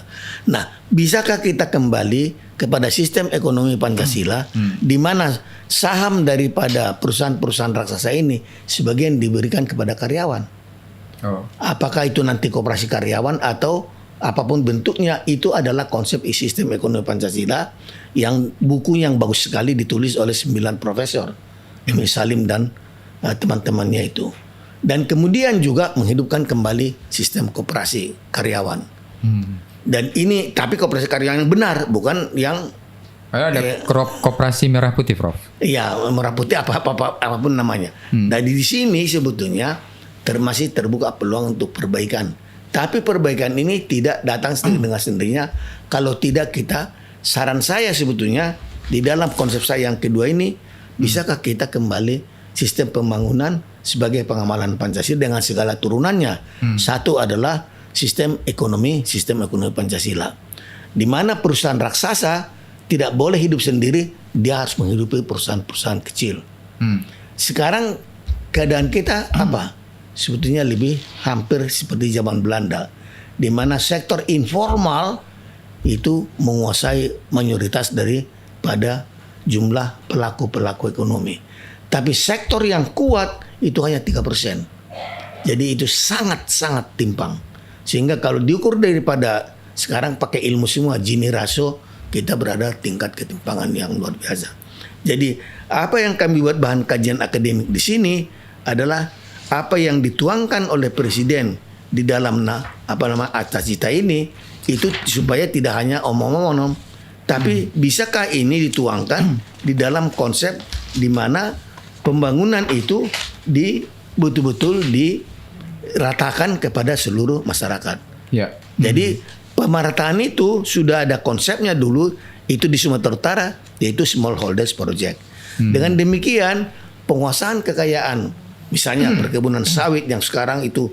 Nah, bisakah kita kembali kepada sistem ekonomi Pancasila di mana saham daripada perusahaan-perusahaan raksasa ini sebagian diberikan kepada karyawan? Apakah itu nanti koperasi karyawan atau apapun bentuknya, itu adalah konsep sistem ekonomi Pancasila yang buku yang bagus sekali ditulis oleh 9 profesor Emil Salim dan teman-temannya itu. Dan kemudian juga menghidupkan kembali sistem koperasi karyawan. Dan ini tapi koperasi karyawan yang benar, bukan yang ada koperasi merah putih, Prof. Iya, merah putih apapun namanya. Dan di sini sebetulnya masih terbuka peluang untuk perbaikan. Tapi perbaikan ini tidak datang dengan sendirinya kalau tidak kita, saran saya sebetulnya di dalam konsep saya yang kedua ini, bisakah kita kembali sistem pembangunan sebagai pengamalan Pancasila dengan segala turunannya. Satu adalah sistem ekonomi Pancasila. Di mana perusahaan raksasa tidak boleh hidup sendiri, dia harus menghidupi perusahaan-perusahaan kecil. Sekarang keadaan kita apa? Sebetulnya lebih hampir seperti zaman Belanda, di mana sektor informal itu menguasai mayoritas daripada jumlah pelaku-pelaku ekonomi. Tapi sektor yang kuat itu hanya 3%. Jadi itu sangat-sangat timpang. Sehingga kalau diukur daripada sekarang pakai ilmu semua, Gini ratio, kita berada tingkat ketimpangan yang luar biasa. Jadi apa yang kami buat bahan kajian akademik di sini adalah apa yang dituangkan oleh Presiden di dalam atas cita ini, itu supaya tidak hanya omong-omong, tapi bisakah ini dituangkan di dalam konsep di mana pembangunan itu betul-betul diratakan kepada seluruh masyarakat. Ya. Jadi pemerataan itu sudah ada konsepnya dulu, itu di Sumatera Utara, yaitu smallholders project. Dengan demikian penguasaan kekayaan, misalnya perkebunan sawit yang sekarang itu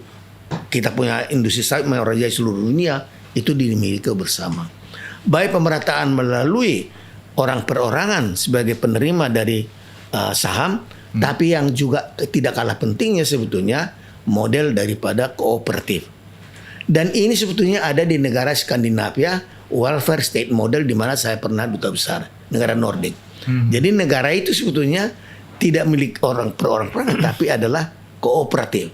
kita punya industri sawit merajai seluruh dunia, itu dimiliki bersama. Baik pemerataan melalui orang perorangan sebagai penerima dari saham, tapi yang juga tidak kalah pentingnya sebetulnya model daripada kooperatif. Dan ini sebetulnya ada di negara Skandinavia, welfare state model, di mana saya pernah duta besar, negara Nordik. Jadi negara itu sebetulnya tidak milik orang perorangan, tapi adalah kooperatif.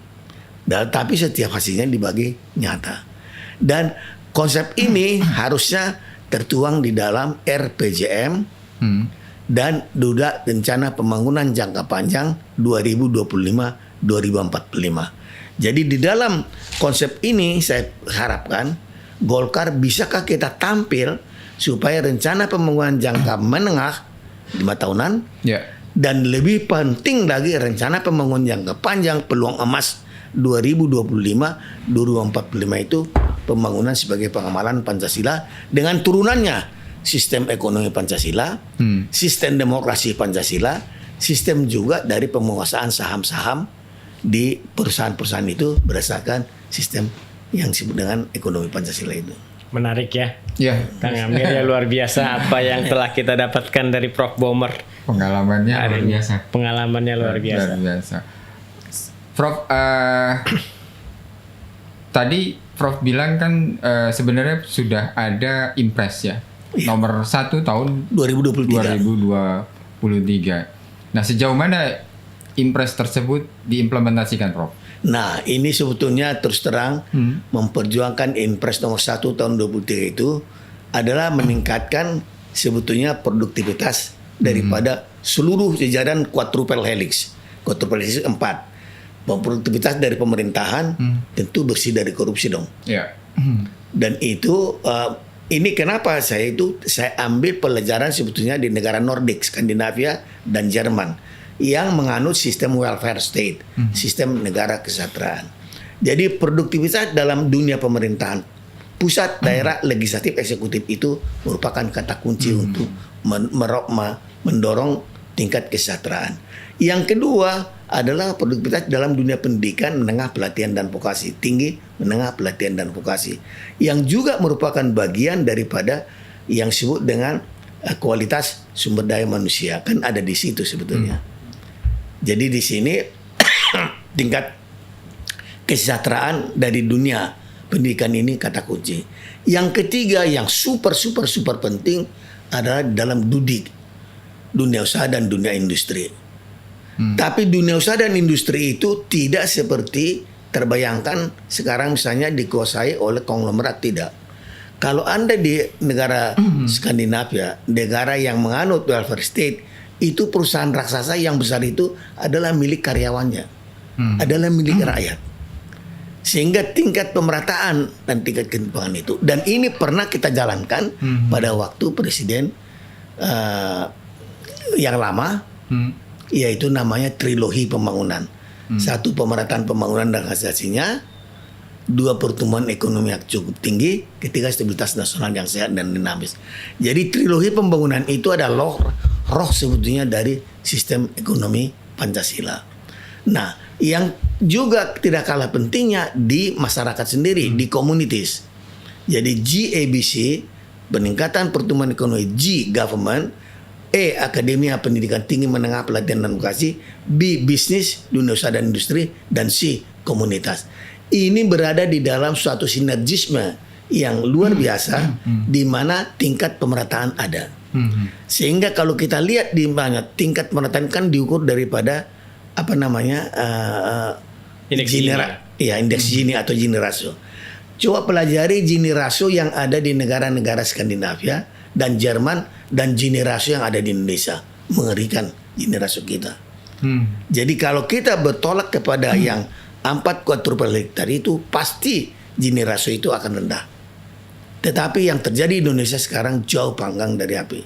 Dan tapi setiap hasilnya dibagi nyata. Dan konsep ini harusnya tertuang di dalam RPJM dan juga rencana pembangunan jangka panjang 2025-2045. Jadi di dalam konsep ini saya harapkan Golkar bisakah kita tampil supaya rencana pembangunan jangka menengah 5 tahunan dan lebih penting lagi rencana pembangunan jangka panjang peluang emas 2025-2045 itu pembangunan sebagai pengamalan Pancasila dengan turunannya sistem ekonomi Pancasila, sistem demokrasi Pancasila, sistem juga dari penguasaan saham-saham di perusahaan-perusahaan itu berdasarkan sistem yang disebut dengan ekonomi Pancasila itu. Menarik ya. Ya. Kang Amir ya, luar biasa apa yang telah kita dapatkan dari Prof Bomer. Pengalamannya luar biasa. Pengalamannya luar biasa. Luar biasa. Prof, tadi Prof bilang kan sebenarnya sudah ada Impres ya, nomor 1 tahun 2023. Nah, sejauh mana Impres tersebut diimplementasikan, Prof? Nah, ini sebetulnya terus terang memperjuangkan Impres nomor 1 tahun 2023 itu adalah meningkatkan sebetulnya produktivitas daripada seluruh jajaran quadruple helix. Quadruple helix 4. Produktivitas dari pemerintahan tentu bersih dari korupsi dong. Ya. Dan itu ini kenapa saya ambil pelajaran sebetulnya di negara Nordik, Skandinavia dan Jerman yang menganut sistem welfare state, sistem negara kesejahteraan. Jadi produktivitas dalam dunia pemerintahan pusat, daerah, legislatif, eksekutif itu merupakan kata kunci untuk mendorong tingkat kesejahteraan. Yang kedua adalah produktivitas dalam dunia pendidikan menengah, pelatihan dan vokasi tinggi, menengah, pelatihan dan vokasi, yang juga merupakan bagian daripada yang disebut dengan kualitas sumber daya manusia, kan ada di situ sebetulnya. Jadi di sini tingkat kesejahteraan dari dunia pendidikan ini kata kunci. Yang ketiga yang super penting adalah dalam dunia usaha dan dunia industri. Tapi dunia usaha dan industri itu tidak seperti terbayangkan sekarang misalnya dikuasai oleh konglomerat, tidak. Kalau Anda di negara Skandinavia, negara yang menganut welfare state, itu perusahaan raksasa yang besar itu adalah milik karyawannya, adalah milik rakyat. Sehingga tingkat pemerataan dan tingkat ketimpangan itu, dan ini pernah kita jalankan pada waktu presiden yang lama, yaitu namanya trilogi pembangunan. 1 pemerataan pembangunan dan hasilnya, 2 pertumbuhan ekonomi yang cukup tinggi, 3 stabilitas nasional yang sehat dan dinamis. Jadi trilogi pembangunan itu adalah roh sebetulnya dari sistem ekonomi Pancasila. Nah, yang juga tidak kalah pentingnya di masyarakat sendiri, di communities. Jadi GABC, peningkatan pertumbuhan ekonomi, G, government, E, akademia pendidikan tinggi menengah pelatihan dan vokasi, B, bisnis, dunia usaha dan industri, dan C, komunitas. Ini berada di dalam suatu sinergisme yang luar biasa di mana tingkat pemerataan ada. Sehingga kalau kita lihat di mana tingkat pemerataan kan diukur daripada apa namanya indeks Gini atau Gini ratio. Coba pelajari Gini ratio yang ada di negara-negara Skandinavia dan Jerman dan Gini ratio yang ada di Indonesia. Mengerikan Gini ratio kita. Jadi kalau kita bertolak kepada yang 4 quadruple hektar itu, pasti Gini ratio itu akan rendah. Tetapi yang terjadi di Indonesia sekarang jauh panggang dari api.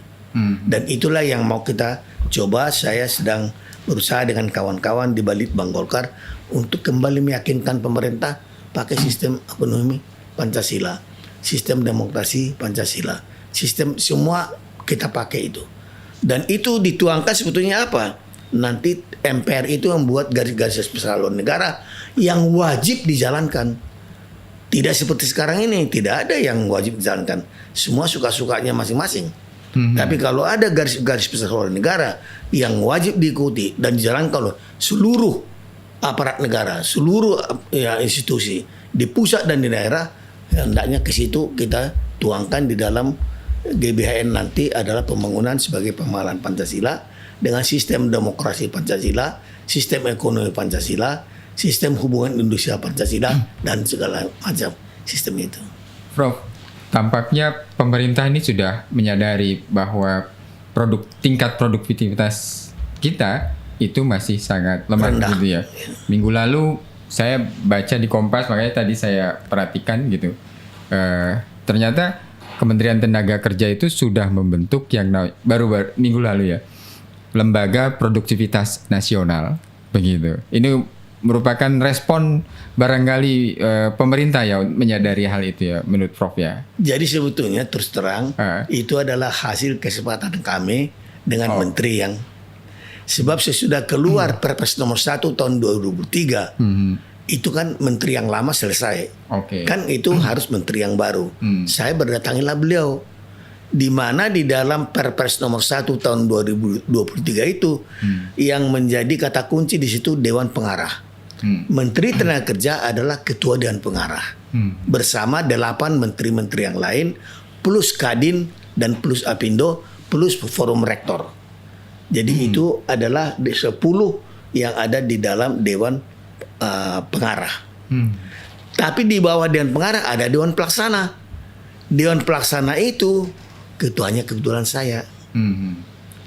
Dan itulah yang mau kita coba. Saya sedang berusaha dengan kawan-kawan di Balitbang Golkar untuk kembali meyakinkan pemerintah pakai sistem ekonomi Pancasila, sistem demokrasi Pancasila, sistem semua kita pakai itu. Dan itu dituangkan sebetulnya apa? Nanti MPR itu membuat garis-garis besar haluan negara yang wajib dijalankan. Tidak seperti sekarang ini, tidak ada yang wajib dijalankan. Semua suka-sukanya masing-masing. Tapi kalau ada garis-garis besar haluan negara yang wajib diikuti dan dijalankan oleh seluruh aparat negara, seluruh institusi di pusat dan di daerah, hendaknya ke situ kita tuangkan di dalam GBHN nanti adalah pembangunan sebagai pemahaman Pancasila dengan sistem demokrasi Pancasila, sistem ekonomi Pancasila, sistem hubungan Indonesia Pancasila dan segala macam sistem itu. Prof, tampaknya pemerintah ini sudah menyadari bahwa tingkat produktivitas kita itu masih sangat lemah Rendah. gitu ya. Minggu lalu saya baca di Kompas, makanya tadi saya perhatikan gitu. Ternyata Kementerian Tenaga Kerja itu sudah membentuk yang baru minggu lalu ya, Lembaga Produktivitas Nasional begitu. Ini merupakan respon barangkali pemerintah ya menyadari hal itu ya menurut Prof ya. Jadi sebetulnya terus terang itu adalah hasil kesepakatan kami dengan menteri yang sebab sesudah keluar Perpres nomor 1 tahun 2023 itu kan menteri yang lama selesai. Kan itu harus menteri yang baru. Saya berdatangilah beliau. Di mana di dalam Perpres nomor 1 tahun 2023 itu yang menjadi kata kunci di situ Dewan Pengarah. Menteri Tenaga Kerja adalah ketua Dewan Pengarah. Bersama 8 menteri-menteri yang lain plus Kadin dan plus Apindo plus Forum Rektor. Jadi itu adalah 10 yang ada di dalam Dewan Pengarah. Tapi di bawah Dewan Pengarah ada Dewan Pelaksana. Dewan Pelaksana itu ketuanya kebetulan saya.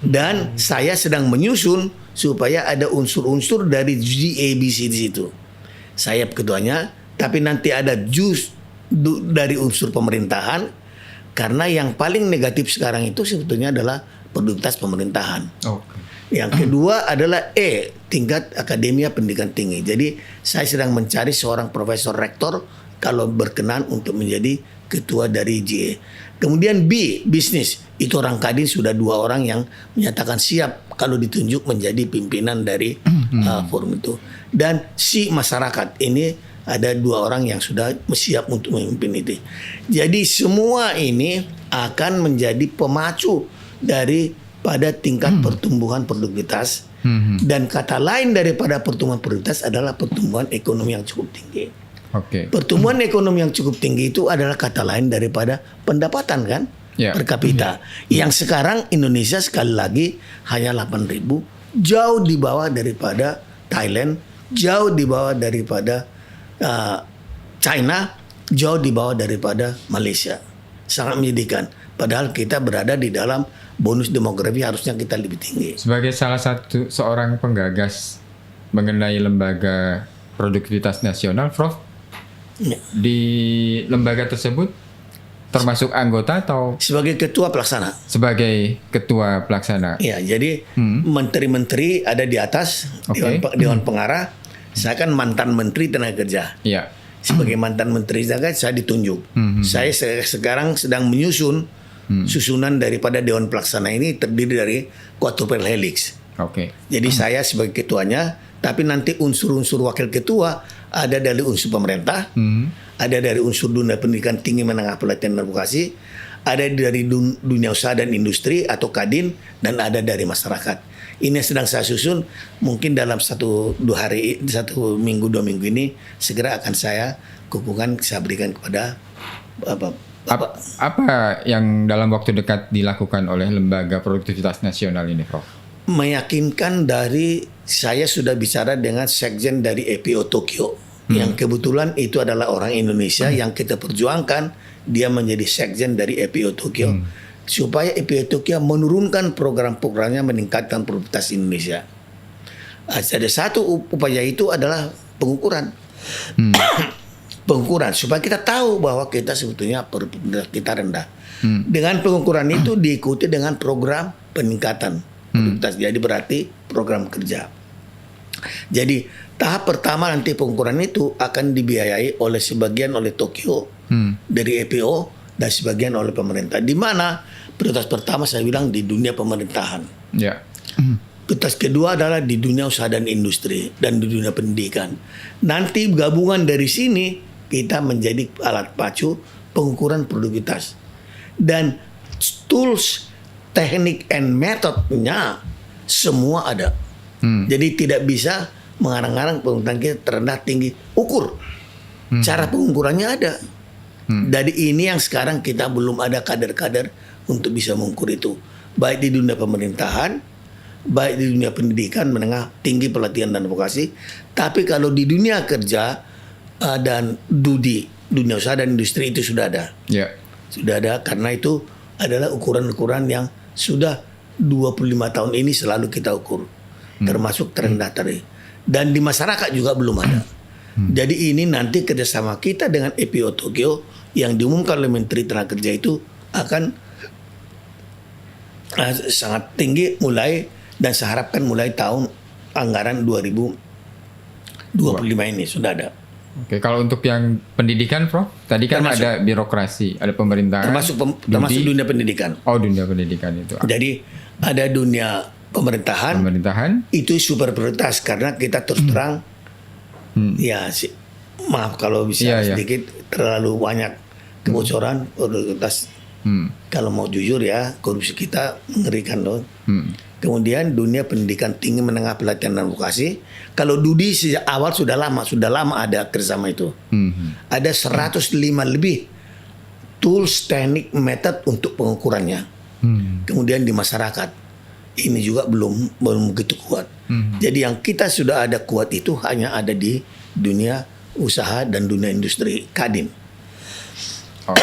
Dan saya sedang menyusun supaya ada unsur-unsur dari GABC di situ. Saya ketuanya, tapi nanti ada dari unsur pemerintahan karena yang paling negatif sekarang itu sebetulnya adalah produktivitas pemerintahan. Yang kedua adalah tingkat akademia pendidikan tinggi. Jadi saya sedang mencari seorang profesor rektor kalau berkenan untuk menjadi ketua dari GA. Kemudian B, bisnis. Itu orang Kadin sudah 2 orang yang menyatakan siap kalau ditunjuk menjadi pimpinan dari forum itu. Dan C, masyarakat. Ini ada 2 orang yang sudah siap untuk memimpin itu. Jadi semua ini akan menjadi pemacu pada tingkat pertumbuhan produktivitas. Dan kata lain daripada pertumbuhan produktivitas adalah pertumbuhan ekonomi yang cukup tinggi. Pertumbuhan ekonomi yang cukup tinggi itu adalah kata lain daripada pendapatan kan per kapita. Yang sekarang Indonesia sekali lagi hanya 8.000, jauh di bawah daripada Thailand, jauh di bawah daripada China, jauh di bawah daripada Malaysia. Sangat menyedihkan. Padahal kita berada di dalam bonus demografi harusnya kita lebih tinggi. Sebagai salah satu seorang penggagas mengenai lembaga produktivitas nasional, Prof, di lembaga tersebut termasuk anggota atau sebagai ketua pelaksana? Sebagai ketua pelaksana. Ya, jadi menteri-menteri ada di atas Dewan Pengarah. Saya kan mantan Menteri Tenaga Kerja. Sebagai mantan Menteri Tenaga Kerja saya ditunjuk. Saya sekarang sedang menyusun susunan daripada Dewan Pelaksana ini terdiri dari quadruple helix. Jadi saya sebagai ketuanya, tapi nanti unsur-unsur wakil ketua ada dari unsur pemerintah, ada dari unsur dunia pendidikan tinggi menengah pelatihan dan vokasi, ada dari dunia usaha dan industri atau Kadin, dan ada dari masyarakat. Ini sedang saya susun, mungkin dalam 1-2 hari, 1 minggu 2 minggu ini segera akan saya kukuhkan, saya berikan kepada apa yang dalam waktu dekat dilakukan oleh Lembaga Produktivitas Nasional ini, Prof? Meyakinkan dari saya sudah bicara dengan sekjen dari EPO Tokyo yang kebetulan itu adalah orang Indonesia yang kita perjuangkan, dia menjadi sekjen dari EPO Tokyo supaya EPO Tokyo menurunkan program-programnya meningkatkan produktivitas Indonesia. Ada satu upaya itu adalah pengukuran. Pengukuran supaya kita tahu bahwa kita sebetulnya kita rendah. Dengan pengukuran itu diikuti dengan program peningkatan produktivitas. Jadi berarti program kerja. Jadi tahap pertama nanti pengukuran itu akan dibiayai oleh sebagian oleh Tokyo dari EPO dan sebagian oleh pemerintah. Di mana prioritas pertama saya bilang di dunia pemerintahan. Prioritas kedua adalah di dunia usaha dan industri dan di dunia pendidikan. Nanti gabungan dari sini kita menjadi alat pacu pengukuran produktivitas. Dan tools, teknik, and metodenya semua ada. Jadi tidak bisa mengarang-arang pengukuran kita terendah tinggi. Ukur. Cara pengukurannya ada. Dari ini yang sekarang kita belum ada kader-kader untuk bisa mengukur itu. Baik di dunia pemerintahan baik di dunia pendidikan, menengah, tinggi, pelatihan dan vokasi. Tapi kalau di dunia kerja dan dunia usaha dan industri itu sudah ada. Ya. Sudah ada, karena itu adalah ukuran-ukuran yang sudah 25 tahun ini selalu kita ukur. Termasuk terendah tadi. Dan di masyarakat juga belum ada. Jadi ini nanti kerjasama kita dengan EPO Tokyo yang diumumkan oleh Menteri Tenaga Kerja itu akan sangat tinggi mulai, dan saya harapkan mulai tahun anggaran 2025 ini sudah ada. Oke, kalau untuk yang pendidikan, Prof, tadi kan ada birokrasi, ada pemerintahan, Termasuk dunia pendidikan. Oh, dunia pendidikan itu. Jadi ada dunia pemerintahan itu super prioritas karena kita terus terang ya maaf kalau bisa sedikit terlalu banyak kebocoran prioritas. Kalau mau jujur ya, korupsi kita mengerikan loh. Kemudian dunia pendidikan tinggi, menengah, pelatihan dan vokasi. Kalau Dudi sejak awal sudah lama ada kerjasama itu. Ada 105 lebih tools, teknik, metode untuk pengukurannya. Kemudian di masyarakat ini juga belum begitu kuat. Jadi yang kita sudah ada kuat itu hanya ada di dunia usaha dan dunia industri Kadin. Oh.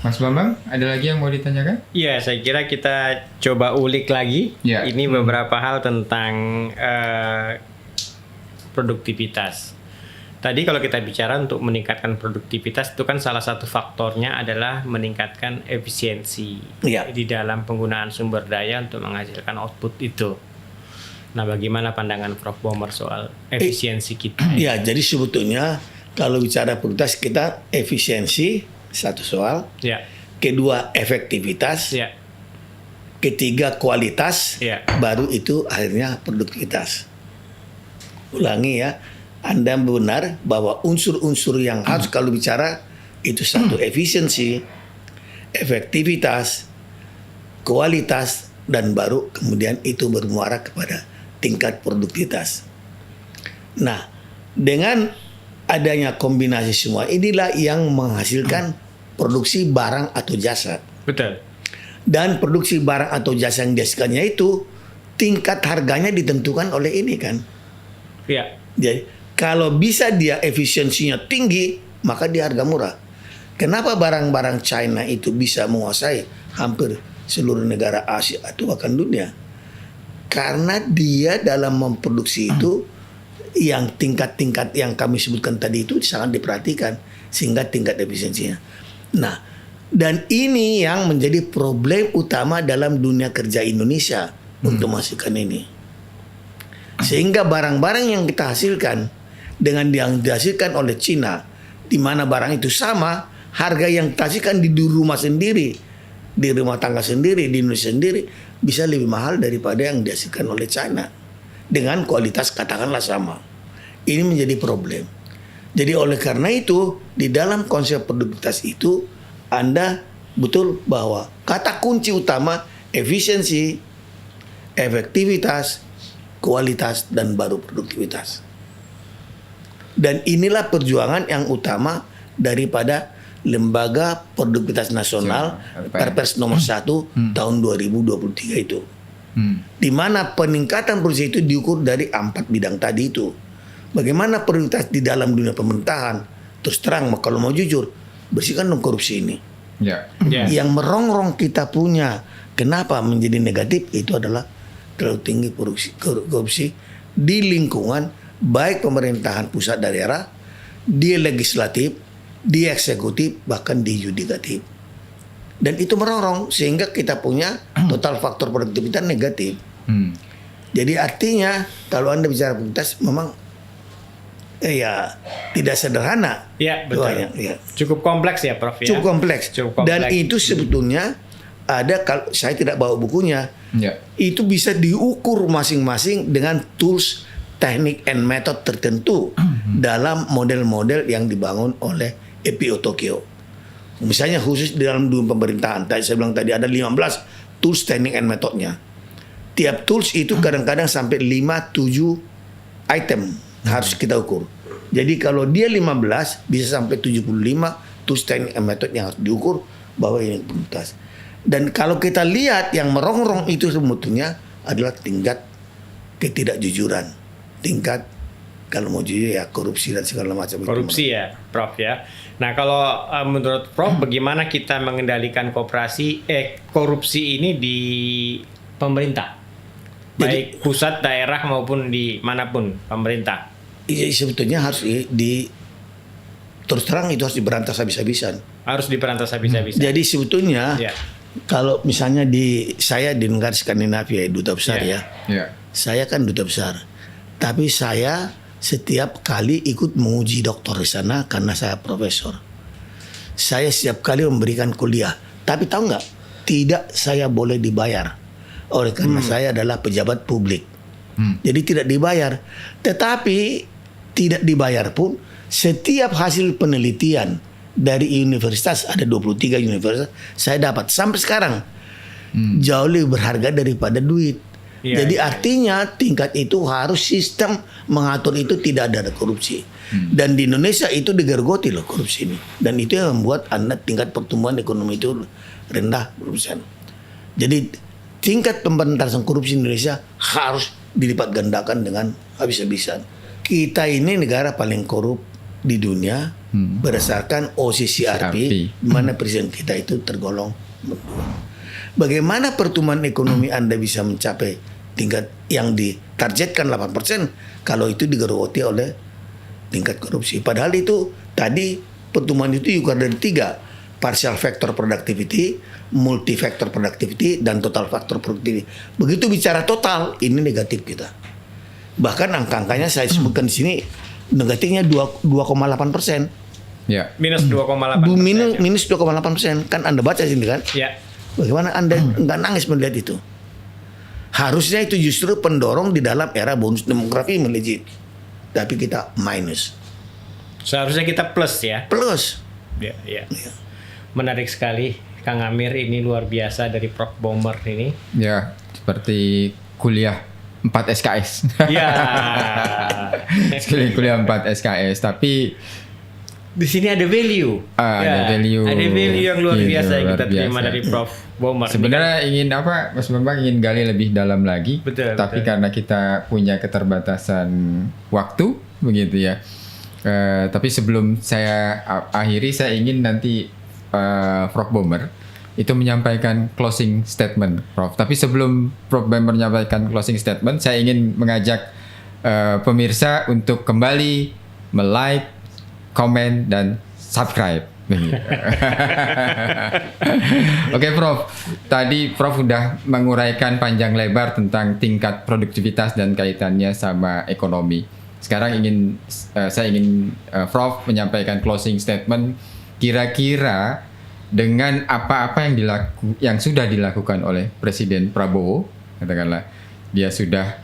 Mas Bambang, ada lagi yang mau ditanyakan? Iya, saya kira kita coba ulik lagi. Ya. Ini beberapa hal tentang produktivitas. Tadi kalau kita bicara untuk meningkatkan produktivitas itu kan salah satu faktornya adalah meningkatkan efisiensi di dalam penggunaan sumber daya untuk menghasilkan output itu. Nah, bagaimana pandangan Prof. Bomer soal efisiensi kita? Ya, jadi sebetulnya kalau bicara produktivitas kita efisiensi satu soal, kedua efektivitas, ketiga kualitas, baru itu akhirnya produktivitas. Ulangi ya, Anda benar bahwa unsur-unsur yang harus kalau bicara itu satu efisiensi, efektivitas, kualitas, dan baru kemudian itu bermuara kepada tingkat produktivitas. Nah, dengan adanya kombinasi semua inilah yang menghasilkan produksi barang atau jasa. Betul. Dan produksi barang atau jasa yang dihasilkannya itu tingkat harganya ditentukan oleh ini kan. Iya. Jadi kalau bisa dia efisiensinya tinggi, maka dia harga murah. Kenapa barang-barang China itu bisa menguasai hampir seluruh negara Asia atau bahkan dunia? Karena dia dalam memproduksi itu yang tingkat-tingkat yang kami sebutkan tadi itu sangat diperhatikan sehingga tingkat efisiensinya. Nah, dan ini yang menjadi problem utama dalam dunia kerja Indonesia untuk menghasilkan ini. Sehingga barang-barang yang kita hasilkan dengan yang dihasilkan oleh Cina, di mana barang itu sama, harga yang kita hasilkan di rumah sendiri, di rumah tangga sendiri, di Indonesia sendiri, bisa lebih mahal daripada yang dihasilkan oleh China. Dengan kualitas katakanlah sama. Ini menjadi problem. Jadi oleh karena itu di dalam konsep produktivitas itu Anda betul bahwa kata kunci utama efisiensi, efektivitas, kualitas dan baru produktivitas. Dan inilah perjuangan yang utama daripada Lembaga Produktivitas Nasional Perpres nomor 1 tahun 2023 itu. Di mana peningkatan produksi itu diukur dari 4 bidang tadi itu. Bagaimana produktivitas di dalam dunia pemerintahan? Terus terang, kalau mau jujur, bersihkan dong korupsi ini. Yang merongrong kita punya, kenapa menjadi negatif? Itu adalah terlalu tinggi korupsi di lingkungan baik pemerintahan pusat daerah, di legislatif, di eksekutif, bahkan di yudikatif. Dan itu merongrong sehingga kita punya total faktor produktivitas negatif. Jadi artinya kalau Anda bicara produktivitas memang tidak sederhana. Ya, betul. Cukup kompleks ya, Prof. Ya? Cukup kompleks. Dan itu sebetulnya ada, kalau saya tidak bawa bukunya, itu bisa diukur masing-masing dengan tools, teknik, and method tertentu dalam model-model yang dibangun oleh EPO Tokyo. Misalnya khusus di dalam dunia pemerintahan, saya bilang tadi ada 15 tools, teknik, and metodnya. Tiap tools itu kadang-kadang sampai 5-7 item harus kita ukur. Jadi kalau dia 15 bisa sampai 75 tools, teknik, and method yang harus diukur bahwa ini produktivitas. Dan kalau kita lihat yang merongrong itu sebetulnya adalah tingkat ketidakjujuran, tingkat kalau mau jujur ya korupsi dan segala macam itu. Korupsi ya, Prof ya. Nah, kalau menurut Prof, bagaimana kita mengendalikan korupsi ini di pemerintah, baik pusat, daerah maupun di manapun pemerintah? Iya, sebetulnya harus terus terang itu harus diberantas habis-habisan. Harus diberantas habis-habisan. Jadi sebetulnya Ya. kalau misalnya saya di negara Skandinavia, duta besar Ya. Ya. saya kan duta besar, tapi saya setiap kali ikut menguji doktor di sana karena saya profesor. Saya setiap kali memberikan kuliah, tapi tahu nggak? Tidak saya boleh dibayar, oleh karena saya adalah pejabat publik. Jadi tidak dibayar. Tetapi tidak dibayar pun setiap hasil penelitian dari universitas, ada 23 universitas, saya dapat sampai sekarang jauh lebih berharga daripada duit. Iya, Jadi iya. artinya tingkat itu harus sistem mengatur itu tidak ada korupsi. Dan di Indonesia itu digerogoti loh korupsi ini. Dan itu yang membuat tingkat pertumbuhan ekonomi itu rendah berusaha. Jadi tingkat pemberantasan korupsi di Indonesia harus dilipat gandakan dengan habis-habisan. Kita ini negara paling korup di dunia berdasarkan OCCRP, di mana presiden kita itu tergolong berdua. Bagaimana pertumbuhan ekonomi Anda bisa mencapai tingkat yang ditargetkan 8% kalau itu digerogoti oleh tingkat korupsi? Padahal itu tadi pertumbuhan itu juga dari 3, partial factor productivity, multi factor productivity, dan total factor productivity. Begitu bicara total, ini negatif kita. Bahkan angka-angkanya saya sebutkan di sini negatifnya 2,8%. Ya. Minus 2,8%. Minus 2,8%. Kan Anda baca sini kan? Ya. Bagaimana Anda nggak nangis melihat itu? Harusnya itu justru pendorong di dalam era bonus demografi melejit. Tapi kita minus. Seharusnya kita plus ya. Plus. Ya, ya. Menarik sekali, Kang Amir, ini luar biasa dari Prof Bomer ini. Ya, seperti kuliah 4 SKS. Ya. Sekali kuliah 4 SKS, tapi Di sini ada value. ada value. Ada value yang luar Gitu, biasa yang kita luar terima biasa. dari Prof Bomer. Sebenarnya ingin apa, Mas Bambang ingin gali lebih dalam lagi, Betul, tapi betul. karena kita punya keterbatasan waktu, begitu ya. Tapi sebelum saya akhiri, saya ingin nanti Prof Bomer itu menyampaikan closing statement, Prof. Tapi sebelum Prof Bomer menyampaikan closing statement, saya ingin mengajak pemirsa untuk kembali like, komen, dan subscribe. Oke, Prof. Tadi Prof sudah menguraikan panjang lebar tentang tingkat produktivitas dan kaitannya sama ekonomi. Sekarang saya ingin Prof menyampaikan closing statement. Kira-kira dengan apa-apa yang sudah dilakukan oleh Presiden Prabowo, katakanlah dia sudah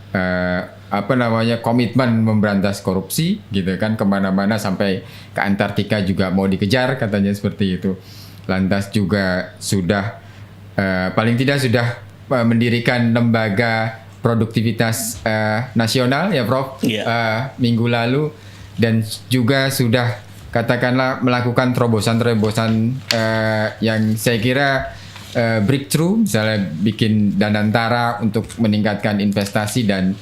komitmen memberantas korupsi, gitu kan, kemana-mana sampai ke Antartika juga mau dikejar, katanya seperti itu. Lantas juga sudah paling tidak sudah mendirikan lembaga produktivitas nasional ya, Prof. Minggu lalu, dan juga sudah katakanlah melakukan terobosan-terobosan yang saya kira breakthrough, misalnya bikin Danantara untuk meningkatkan investasi dan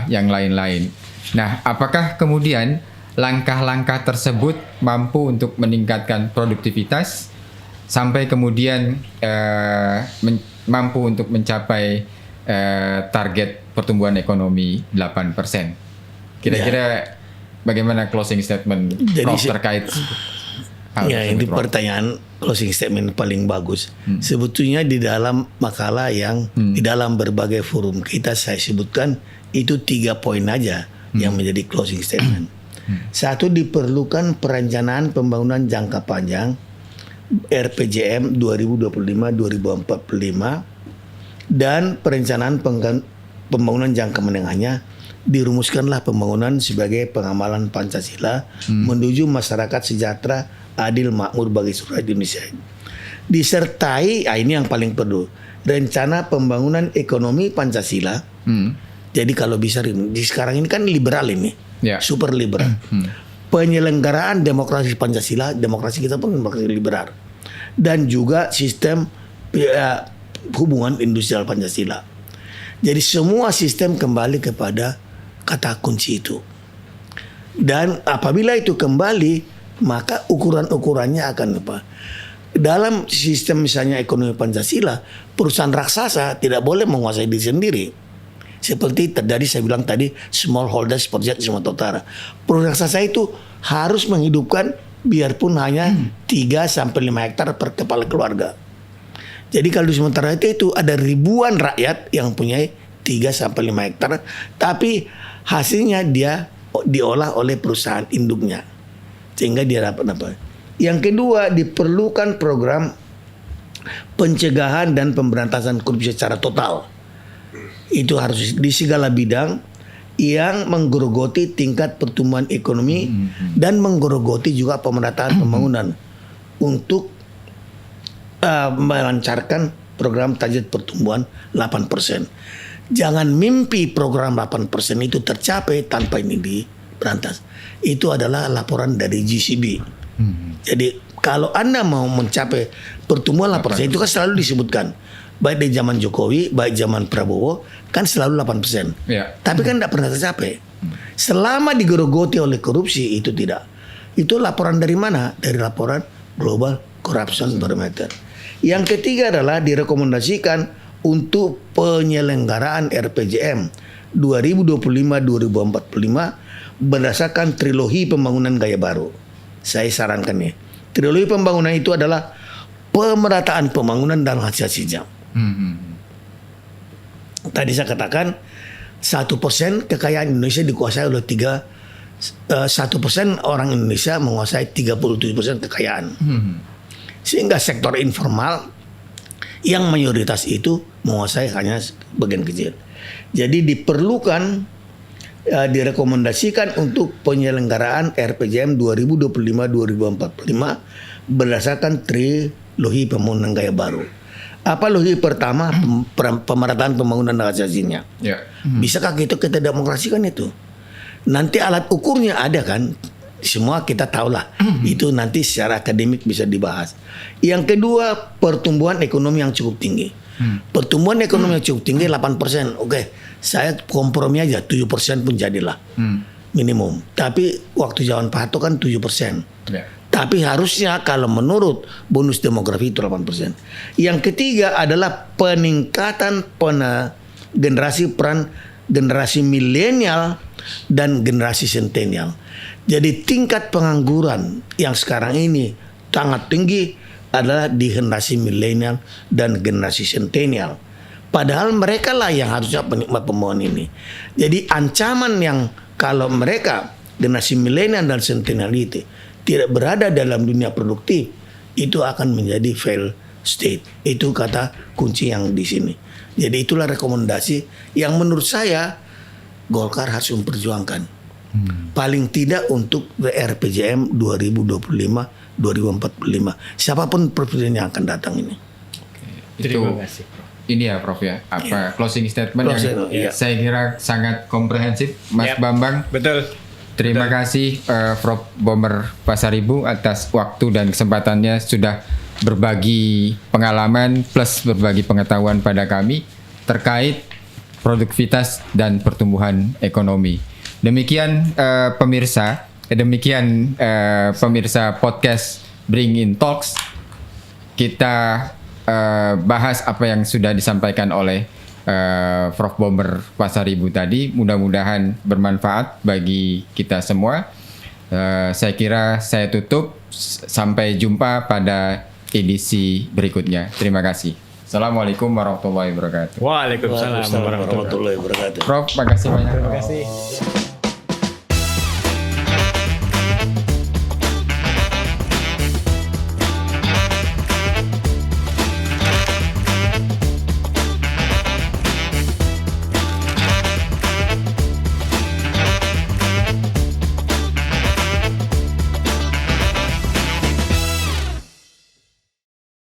yang lain-lain. Nah, apakah kemudian langkah-langkah tersebut mampu untuk meningkatkan produktivitas sampai kemudian mampu untuk mencapai target pertumbuhan ekonomi 8%? Kira-kira bagaimana closing statement Prof terkait hal Ya, tersebut, ini Prof? pertanyaan closing statement paling bagus. Sebetulnya di dalam makalah yang di dalam berbagai forum kita saya sebutkan itu 3 poin aja yang menjadi closing statement. Satu, diperlukan perencanaan pembangunan jangka panjang RPJM 2025-2045 dan perencanaan pembangunan jangka menengahnya. Dirumuskanlah pembangunan sebagai pengamalan Pancasila menuju masyarakat sejahtera, adil, makmur bagi seluruh rakyat Indonesia. Disertai, ini yang paling perlu, rencana pembangunan ekonomi Pancasila. Jadi kalau bisa, di sekarang ini kan liberal ini, Ya. super liberal. Penyelenggaraan demokrasi Pancasila, demokrasi kita pun demokrasi liberal, dan juga sistem hubungan industrial Pancasila. Jadi semua sistem kembali kepada kata kunci itu. Dan apabila itu kembali, maka ukuran-ukurannya akan apa? Dalam sistem misalnya ekonomi Pancasila, perusahaan raksasa tidak boleh menguasai diri sendiri. Seperti terjadi saya bilang tadi, smallholders project di Sumatera Utara. Perusahaan raksasa itu harus menghidupkan biarpun hanya 3-5 hektar per kepala keluarga. Jadi kalau di Sumatera itu ada ribuan rakyat yang punya 3-5 hektar, tapi hasilnya dia diolah oleh perusahaan induknya, sehingga dia dapat apa. Yang kedua, diperlukan program pencegahan dan pemberantasan korupsi secara total. Itu harus di segala bidang yang menggerogoti tingkat pertumbuhan ekonomi dan menggerogoti juga pemerataan pembangunan untuk melancarkan program target pertumbuhan 8%. Jangan mimpi program 8% itu tercapai tanpa ini diberantas. Itu adalah laporan dari GCB. Jadi kalau Anda mau mencapai pertumbuhan 8%, itu kan selalu disebutkan. Baik dari zaman Jokowi, baik zaman Prabowo, kan selalu 8%. Ya. Tapi kan tidak pernah tercapai. Selama digerogoti oleh korupsi, itu tidak. Itu laporan dari mana? Dari laporan Global Corruption Barometer. Yang ketiga adalah direkomendasikan untuk penyelenggaraan RPJM 2025-2045 berdasarkan trilogi pembangunan gaya baru. Saya sarankan nih, trilogi pembangunan itu adalah pemerataan pembangunan dan hasil-hasilnya. Tadi saya katakan 1% kekayaan Indonesia dikuasai oleh 1% orang Indonesia menguasai 37% kekayaan. Sehingga sektor informal yang mayoritas itu menguasai hanya bagian kecil. Jadi diperlukan direkomendasikan untuk penyelenggaraan RPJM 2025-2045 berdasarkan trilogi pembangunan gaya baru. Apa logi pertama? Pemerataan pembangunan dan hasilnya. Bisakah kita demokrasikan itu? Nanti alat ukurnya ada kan? Semua kita tahulah. Itu nanti secara akademik bisa dibahas. Yang kedua, pertumbuhan ekonomi yang cukup tinggi. Pertumbuhan ekonomi yang cukup tinggi 8%. Oke, saya kompromi aja 7% pun jadilah. Minimum. Tapi waktu zaman Pak Harto kan 7%. Tapi harusnya kalau menurut bonus demografi itu 8%. Yang ketiga adalah peningkatan generasi milenial dan generasi sentenial. Jadi tingkat pengangguran yang sekarang ini sangat tinggi adalah di generasi milenial dan generasi sentenial. Padahal mereka lah yang harusnya penikmat pembangunan ini. Jadi ancaman yang kalau mereka generasi milenial dan sentenial itu tidak berada dalam dunia produktif, itu akan menjadi failed state. Itu kata kunci yang di sini. Jadi itulah rekomendasi yang menurut saya Golkar harus memperjuangkan. Paling tidak untuk RPJM 2025-2045. Siapapun presiden yang akan datang ini. Terima kasih. Ini ya Prof ya, closing statement yang saya kira sangat komprehensif, Mas Bambang. Betul. Terima kasih Prof Bomer Pasaribu atas waktu dan kesempatannya sudah berbagi pengalaman plus berbagi pengetahuan pada kami terkait produktivitas dan pertumbuhan ekonomi. Demikian pemirsa podcast Bring in Talks. Kita bahas apa yang sudah disampaikan oleh Prof Bomer Pasaribu tadi. Mudah-mudahan bermanfaat bagi kita semua. Saya kira saya tutup. Sampai jumpa pada edisi berikutnya. Terima kasih. Assalamualaikum warahmatullahi wabarakatuh. Waalaikumsalam warahmatullahi wabarakatuh. Prof, makasih banyak. Terima kasih.